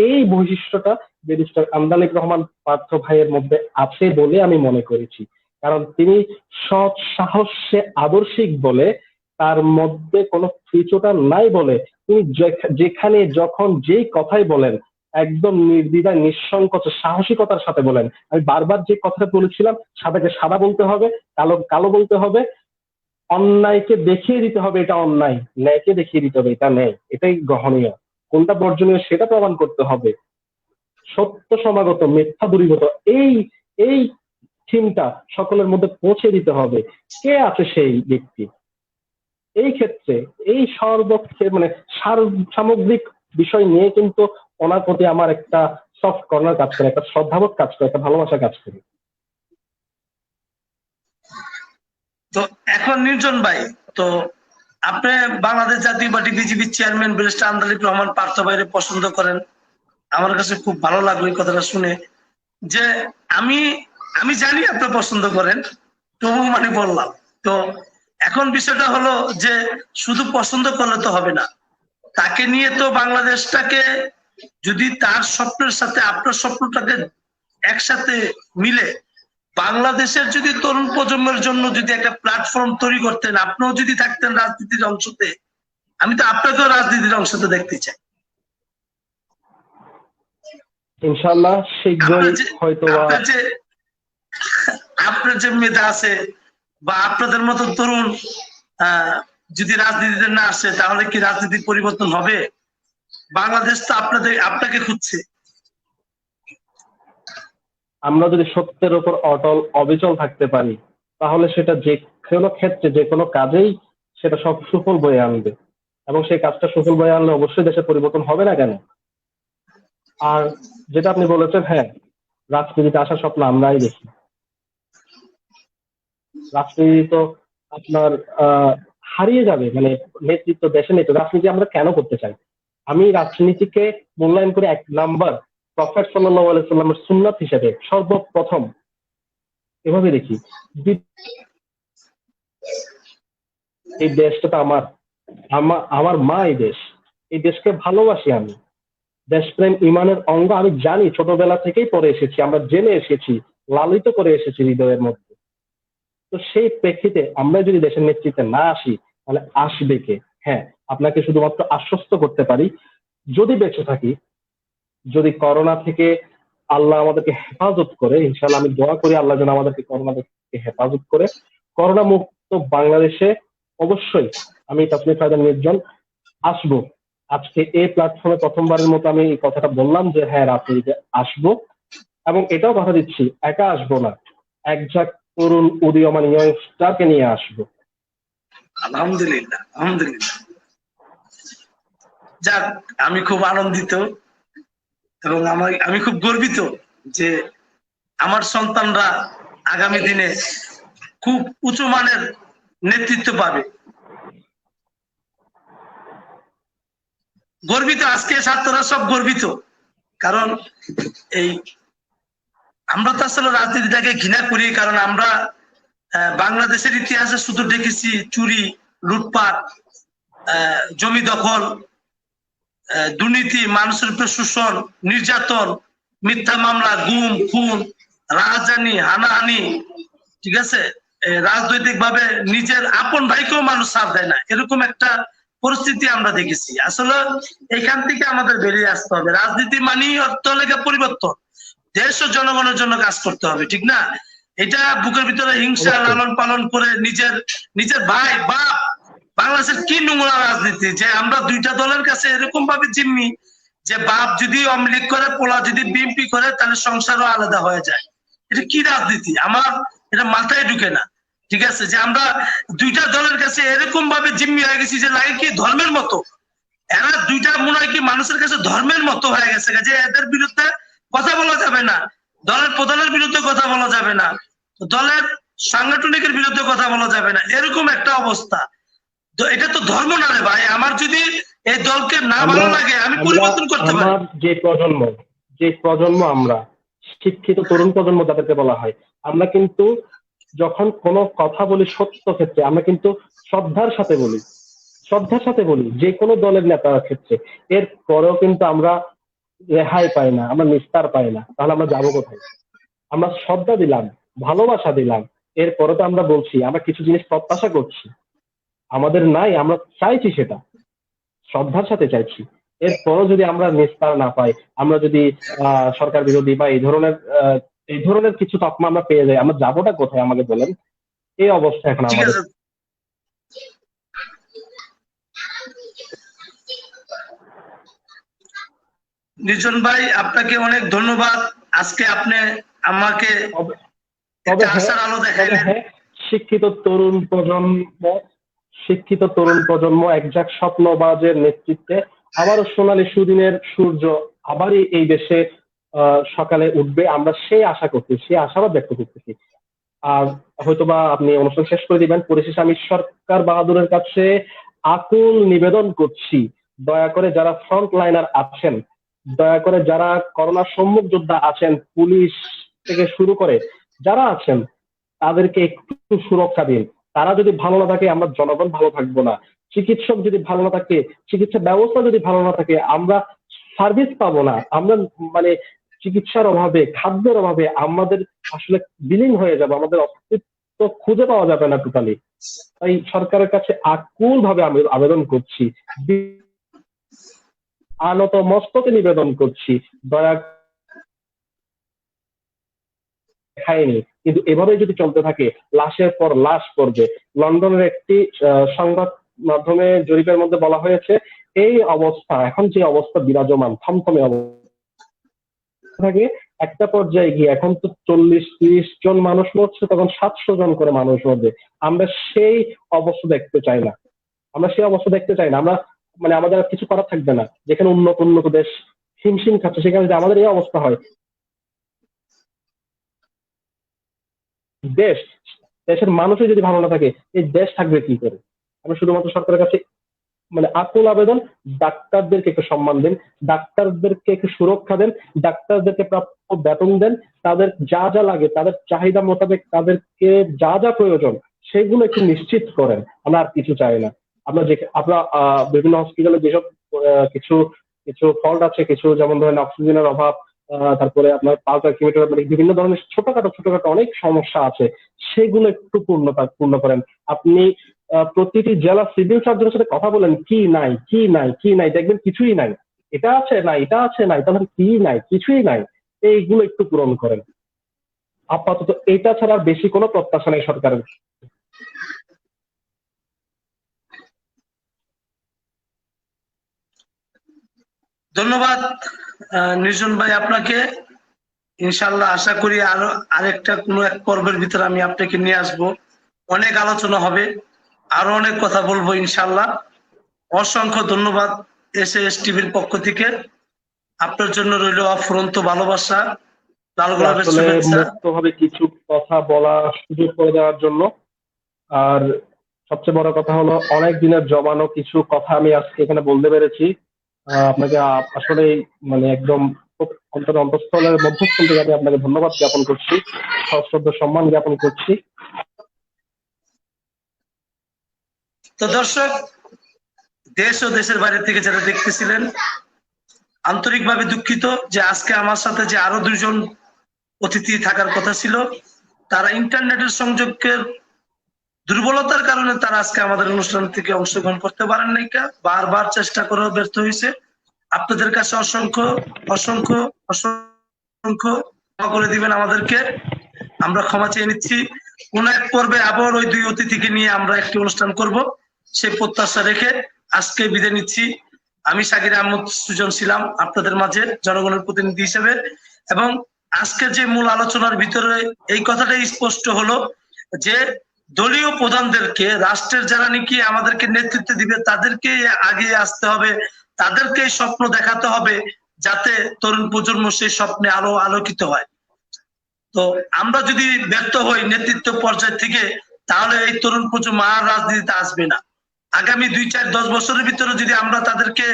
S2: এই বৈশিষ্ট্যটা ব্যারিস্টার আমদালিব রহমান পার্থ ভাইয়ের মধ্যে আছে বলে আমি মনে করেছি। কারণ তিনি সৎ, সাহসে আদর্শিক বলে, তার মধ্যে কোনো পিছুটান নাই বলে তিনি যেখানে যখন যেই কথাই বলেন একদম নির্দ্বিধায় নিঃসংকোচে সাহসিকতার সাথে বলেন। আমি বারবার যে কথাটা বলেছিলাম, সাদাকে সাদা বলতে হবে, কালো কালো বলতে হবে, অন্যায়কে দেখিয়ে দিতে হবে এটা অন্যায়, ন্যায়কে দেখিয়ে দিতে হবে এটা ন্যায়, এটাই গ্রহণীয়, কোনটা বর্জনীয় সেটা প্রমাণ করতে হবে, সত্য সমাগত মিথ্যা দূরীভূত, এই এই থিমটা সকলের মধ্যে পৌঁছে দিতে হবে। কে আছে সেই ব্যক্তি? এই ক্ষেত্রে এই মানে সামগ্রিক বিষয় নিয়ে কিন্তু ওনার প্রতি আমার একটা সফট কর্নার কাজ করে, একটা শ্রদ্ধাবোধ কাজ করে, একটা ভালোবাসা কাজ করে।
S1: তো এখন নির্জন ভাই, তো আপনি বাংলাদেশ জাতীয় পার্টি বিজেপির চেয়ারম্যান ব্যারিস্টার আমদালিব রহমান পার্থ ভাইয়ের পছন্দ করেন। আমার কাছে খুব ভালো লাগলো এই কথাটা শুনে, যে আমি আমি জানি আপনি পছন্দ করেন, তবু মানে বললাম। তো এখন বিষয়টা হলো যে শুধু পছন্দ করলে তো হবে না, তাকে নিয়ে তো বাংলাদেশটাকে, যদি তার স্বপ্নের সাথে আপনার স্বপ্নটাকে একসাথে মিলে বাংলাদেশের যদি তরুণ প্রজন্মের জন্য যদি একটা প্ল্যাটফর্ম তৈরি করতেন, আপনিও যদি থাকতেন রাজনীতির অংশতে, আমি তো আপনাকেও রাজনীতির অংশতে দেখতে চাই।
S2: ইনশাআল্লাহ শীঘ্রই হয়তো
S1: আপনার যে মেধা আছে বা আপনাদের মতো তরুণ যদি রাজনীতিতে না আসে, তাহলে কি রাজনীতির পরিবর্তন হবে? বাংলাদেশ তো আপনাকে খুঁজছে।
S2: আমরা যদি সত্যের উপর অটল অবিচল থাকতে পারি, তাহলে সেটা যে কোনো ক্ষেত্রে, যে কোনো কাজেই সেটা সব সুফল বয়ে আনবে। এবং সেই কাজটা সুফল বয়ে আনলে অবশ্যই দেশের পরিবর্তন হবে না কেন? আর যেটা আপনি বলেছেন, হ্যাঁ, রাজনীতিতে আসার স্বপ্ন আমরাই দেখি। রাজনীতি তো আপনার হারিয়ে যাবে, মানে নেতৃত্ব, দেশের নেতৃত্ব। রাজনীতি আমরা কেন করতে চাই? আমি রাজনীতিকে মূল্যায়ন করে 1 নাম্বার প্রফেট সাল্লাল্লাহু আলাইহি সাল্লামের সুন্নাত হিসেবে সর্বপ্রথম এভাবে দেখি, এই দেশটা তো আমার মা, এই দেশকে ভালোবাসি আমি, দেশপ্রেম ইমানের অঙ্গ। আমি জানি, ছোটবেলা থেকেই পড়ে এসেছি, আমরা জেনে এসেছি, লালিত করে এসেছি হৃদয়ের মধ্যে। তো সেই প্রেক্ষিতে আমরা যদি দেশের নেতৃত্বে না আসি, তাহলে আসবে কে? হ্যাঁ, আপনাকে শুধুমাত্র আশ্বস্ত করতে পারি, যদি বেঁচে থাকি, যদি করোনা থেকে আল্লাহ আমাদেরকে হেফাজত করে, ইনশাল্লাহ আমি দোয়া করি আল্লাহ যেন আমাদেরকে করোনা থেকে হেফাজত করে, করোনা মুক্ত বাংলাদেশে অবশ্যই আমি তাসনিম ফায়দা নির্জন আসবো। আজকে এই প্ল্যাটফর্মে প্রথমবারের মতো আমি এই কথাটা বললাম যে হ্যাঁ রাজনীতিতে আসবো, এবং এটাও কথা দিচ্ছি একা আসবো না, একঝাঁক তরুণ উদীয়মান ইয়ংস্টারকে নিয়ে আসবো।
S1: আলহামদুলিল্লাহ, আলহামদুলিল্লাহ। যাক, আমি খুব আনন্দিত এবং আমি খুব গর্বিত যে আমার সন্তানরা আগামী দিনে খুব উঁচু মানের নেতৃত্ব পাবে। গর্বিত, আজকে ছাত্ররা সব গর্বিত, কারণ এই আমরা তো আসলে রাজনীতিটাকে ঘৃণা করি, কারণ আমরা বাংলাদেশের ইতিহাসে শুধু দেখেছি চুরি, লুটপাট, জমি দখল, দুর্নীতি, মানুষের উপর শোষণ, নির্যাতন, মিথ্যা মামলা, গুম খুন, রাজধানী, হানাহানি, ঠিক আছে, রাজনৈতিক ভাবে নিজের আপন ভাইকেও মানুষ সাথ দেয় না, এরকম একটা পরিস্থিতি আমরা দেখেছি। আসলে এখান থেকে আমাদের বেরিয়ে আসতে হবে। রাজনীতি মানেই অর্থ লেগে পরিবর্তন, দেশ ও জনগণের জন্য কাজ করতে হবে, ঠিক না? এটা বুকের ভিতরে হিংসা লালন পালন করে নিজের ভাই বাপ, বাংলাদেশের কি নোংরা রাজনীতি যে আমরা দুইটা দলের কাছে এরকম ভাবে জিম্মি যে বাপ যদি আওয়ামী লীগ করে, পোলা যদি বিএনপি করে, তাহলে সংসারও আলাদা হয়ে যায়। এটা কি রাজনীতি? আমার এটা মাথায় ঢুকে না, ঠিক আছে, যে আমরা দুইটা দলের কাছে এরকম ভাবে জিম্মি হয়ে গেছি যে লাগে কি ধর্মের মতো। এরা দুইটা মনে হয় কি মানুষের কাছে ধর্মের মতো হয়ে গেছে, যে এদের বিরুদ্ধে কথা বলা যাবে না, দলের প্রধানের বিরুদ্ধে কথা বলা যাবে না, দলের সাংগঠনিকের বিরুদ্ধে কথা বলা যাবে না, এরকম একটা অবস্থা। তো এটা তো ধর্ম না রে ভাই। আমার যদি এই দলকে না ভালো লাগে, আমি পরিবর্তন করতে পারি।
S2: আমার যে প্রজন্ম আমরা শিক্ষিত তরুণ প্রজন্ম যাদেরকে বলা হয়, আমরা কিন্তু যখন কোনো কথা বলি সত্য ক্ষেত্রে আমরা কিন্তু শ্রদ্ধার সাথে বলি যে কোনো দলের নেতার ক্ষেত্রে। এর পরেও কিন্তু আমরা রেহাই পাই না, আমরা নিস্তার পাই না, তাহলে আমরা যাবো কোথায়? আমরা শ্রদ্ধা দিলাম, ভালোবাসা দিলাম, এরপরে তো আমরা বলছি আমরা কিছু জিনিস প্রত্যাশা করছি, আমাদের নাই, আমরা চাইছি, সেটা শ্রদ্ধার সাথে চাইছি। এরপরও যদি আমরা নিস্তার না পাই, আমরা যদি সরকার বিরোধী বা এই ধরনের কিছু তকমা আমরা পেয়ে যাই, আমরা যাবোটা কোথায় আমাকে বলেন? এই অবস্থা এখন
S1: ঠিক
S2: আমাদের।
S1: আছে, নির্জন ভাই আপনাকে অনেক ধন্যবাদ। আজকে আপনি আমাকে
S2: তবে
S1: আশার আলো দেখাইলেন।
S2: হ্যাঁ, শিক্ষিত তরুণ প্রজন্ম একঝাঁক স্বপ্নবাজের নেতৃত্বে আবারও সোনালী সুদিনের সূর্য আবারই এই দেশে সকালে উঠবে, আমরা সেই আশা করছি, সেই আশাবাদ ব্যক্ত করতেছি। আর হয়তোবা আপনি অনুষ্ঠান শেষ করে দিবেন। পরিশেষে আমি সরকার বাহাদুরের কাছে আকুল নিবেদন করছি, দয়া করে যারা ফ্রন্ট লাইনার আছেন, দয়া করে যারা করোনা সম্মুখ যোদ্ধা আছেন, পুলিশ থেকে শুরু করে যারা আছেন, তাদেরকে একটু সুরক্ষা দিন। তারা যদি ভালো না থাকে, আমরা জনগণ ভালো থাকবো না। চিকিৎসক যদি ভালো না থাকে, চিকিৎসা ব্যবস্থা যদি ভালো না থাকে, আমরা সার্ভিস পাবো না। আমরা মানে চিকিৎসার অভাবে, খাদ্যের অভাবে আমাদের আসলে বিলীন হয়ে যাবে, আমাদের অস্তিত্ব খুঁজে পাওয়া যাবে না টোটালি। তাই সরকারের কাছে আকুল ভাবে আমি আবেদন করছি, আনত মস্তকে নিবেদন করছি, দয়া খায়নি, কিন্তু এভাবে যদি চলতে থাকে লাশের পর লাশ পড়বে। লন্ডনের একটি সংবাদ মাধ্যমে জরিপের মধ্যে বলা হয়েছে, এই অবস্থা, এখন যে অবস্থা বিরাজমান, থমথমে অবস্থা থাকে, একটা পর্যায়ে গিয়ে এখন তো 40-30 জন মানুষ মরছে, তখন 700 জন করে মানুষ মরবে। আমরা সেই অবস্থা দেখতে চাই না, আমরা মানে আমাদের আর কিছু করার থাকবে না। যেখানে উন্নত দেশ হিমশিম খাচ্ছে, সেখানে যদি আমাদের এই অবস্থা হয়, দেশের মানুষই যদি ভালো না থাকে, এই দেশ থাকবে কি করে? আমি শুধুমাত্র সরকারের কাছে মানে আকুল আবেদন, ডাক্তারদেরকে একটু সম্মান দেন, ডাক্তারদেরকে একটু সুরক্ষা দেন, ডাক্তারদেরকে প্রাপ্য বেতন দেন, তাদের যা যা লাগে, তাদের চাহিদা মোতাবেক তাদেরকে যা যা প্রয়োজন সেগুলো একটু নিশ্চিত করেন। আমরা আর কিছু চাই না। আমরা বিভিন্ন হসপিটালে যেসব কিছু কিছু ফল্ট আছে, কিছু যেমন ধরেন অক্সিজেনের অভাব, তারপরে আপনার পালস অক্সিমিটার, মানে বিভিন্ন ধরনের ছোটখাটো অনেক সমস্যা আছে, সেগুলো একটু পূর্ণ করেন। আপনি প্রতিটি জেলা সিভিল সার্জনের সাথে কথা বলেন, কি নাই কি নাই কি নাই, দেখবেন কিছুই নাই। এটা আছে না, এটা আছে নাই, তাহলে কি নাই, কিছুই নাই। এইগুলো একটু পূরণ করেন। আপাতত এটা ছাড়া আর বেশি কোনো প্রত্যাশা নেই সরকারের।
S1: ধন্যবাদ নির্জন ভাই আপনাকে। ইনশাল্লাহ আশা করি আরো আরেকটা কোনো এক পর্বের ভিতরে আমি আপনাকে নিয়ে আসব, অনেক আলোচনা হবে, আরো অনেক কথা বলবো ইনশাল্লাহ। অসংখ্য ধন্যবাদ SAS টিভির পক্ষ থেকে। আপনার জন্য রইল অফুরন্ত ভালোবাসা, লাল গোলাপের
S2: আসলে
S1: শুভেচ্ছা।
S2: মুক্তভাবে কিছু কথা বলার সুযোগ করে দেওয়ার জন্য। আর সবচেয়ে বড় কথা হলো, অনেক দিনের জমানো কিছু কথা আমি আজকে এখানে বলতে পেরেছি। আপনাকে আসলে মানে একদম অন্তঃস্থলের মধ্যস্থল থেকে আমি আপনাকে ধন্যবাদ জ্ঞাপন করছি, সশ্রদ্ধ সম্মান জ্ঞাপন করছি।
S1: তো দর্শক, দেশ ও দেশের বাইরে থেকে যারা দেখতেছিলেন, আন্তরিকভাবে দুঃখিত যে আজকে আমার সাথে যে আরো দুজন অতিথি থাকার কথা ছিল, তারা ইন্টারনেটের সংযোগের দুর্বলতার কারণে তারা আজকে আমাদের অনুষ্ঠান থেকে অংশগ্রহণ করতে পারেন নাই। বারবার চেষ্টা করেও ব্যর্থ হয়েছে। আপনাদের কাছে অসংখ্য অসংখ্য অসংখ্য ক্ষমা করে দিবেন আমাদেরকে, আমরা ক্ষমা চেয়ে নিচ্ছি। কোন এক পর্বে আবার ওই দুই অতিথিকে নিয়ে আমরা একটি অনুষ্ঠান করব, সেই প্রত্যাশা রেখে আজকে বিদায় নিচ্ছি। আমি শাকির আহমদ সুজন ছিলাম আপনাদের মাঝে জনগণের প্রতিনিধি হিসেবে। এবং আজকের যে মূল আলোচনার ভিতরে এই কথাটাই স্পষ্ট হলো যে দলীয় প্রধানদেরকে, রাষ্ট্রের যারা নাকি আমাদেরকে নেতৃত্ব দিবে, তাদেরকে আগে আসতে হবে, তাদেরকে স্বপ্ন দেখাতে হবে, যাতে তরুণ প্রজন্ম সেই স্বপ্নে আলোকিত হয়। তো আমরা যদি ব্যর্থ হই নেতৃত্ব পর্যায় থেকে, তাহলে এই তরুণ প্রজন্ম আর রাজনীতিতে আসবে না। আগামী 2, 4, 10 বছরের ভিতরে যদি আমরা তাদেরকে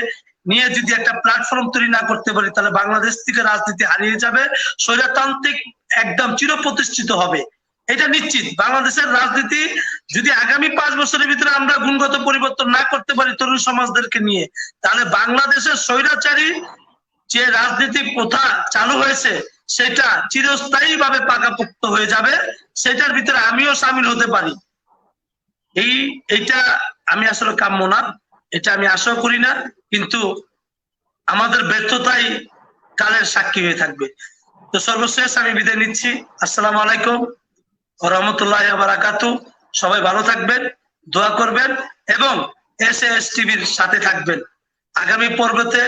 S1: নিয়ে যদি একটা প্ল্যাটফর্ম তৈরি না করতে পারি, তাহলে বাংলাদেশ থেকে রাজনীতি হারিয়ে যাবে, স্বৈরতান্ত্রিক একদম চিরপ্রতিষ্ঠিত হবে, এটা নিশ্চিত। বাংলাদেশের রাজনীতি যদি আগামী 5 বছরের ভিতরে আমরা গুণগত পরিবর্তন না করতে পারি তরুণ সমাজদেরকে নিয়ে, তাহলে বাংলাদেশের স্বৈরাচারী যে রাজনীতি প্রথা চালু হয়েছে সেটা চিরস্থায়ী ভাবে পাকাপোক্ত হয়ে যাবে। সেটার ভিতরে আমিও সামিল হতে পারি, এইটা আমি আসলে কাম্য না, এটা আমি আশা করি না। কিন্তু আমাদের ব্যর্থতাই কালের সাক্ষী হয়ে থাকবে। তো সর্বশেষ আমি বিদায় নিচ্ছি। আসসালামু আলাইকুম ওয়া রাহমাতুল্লাহি ওয়া বারাকাতুহু। সবাই ভালো থাকবেন, দোয়া করবেন এবং SAS টিভির সাথে থাকবেন। আগামী পর্বতে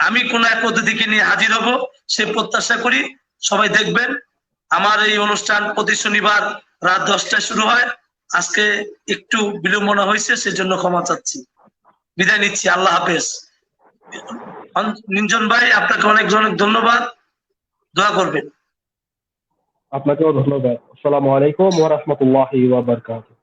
S1: আমি কোন এক অতিথিকে নিয়ে হাজির হব, সে প্রত্যাশা করি। সবাই দেখবেন। আমার এই অনুষ্ঠান প্রতি শনিবার রাত 10টায় শুরু হয়। আজকে একটু বিলম্বনা হয়েছে, সেজন্য ক্ষমা চাচ্ছি। বিদায় নিচ্ছি, আল্লাহ হাফেজ। নিঞ্জন ভাই, আপনাকে অনেক অনেক ধন্যবাদ, দোয়া করবেন।
S2: আপনাকেও ধন্যবাদ। আসসালামু আলাইকুম ওয়া রাহমাতুল্লাহি ওয়া বারাকাতুহু।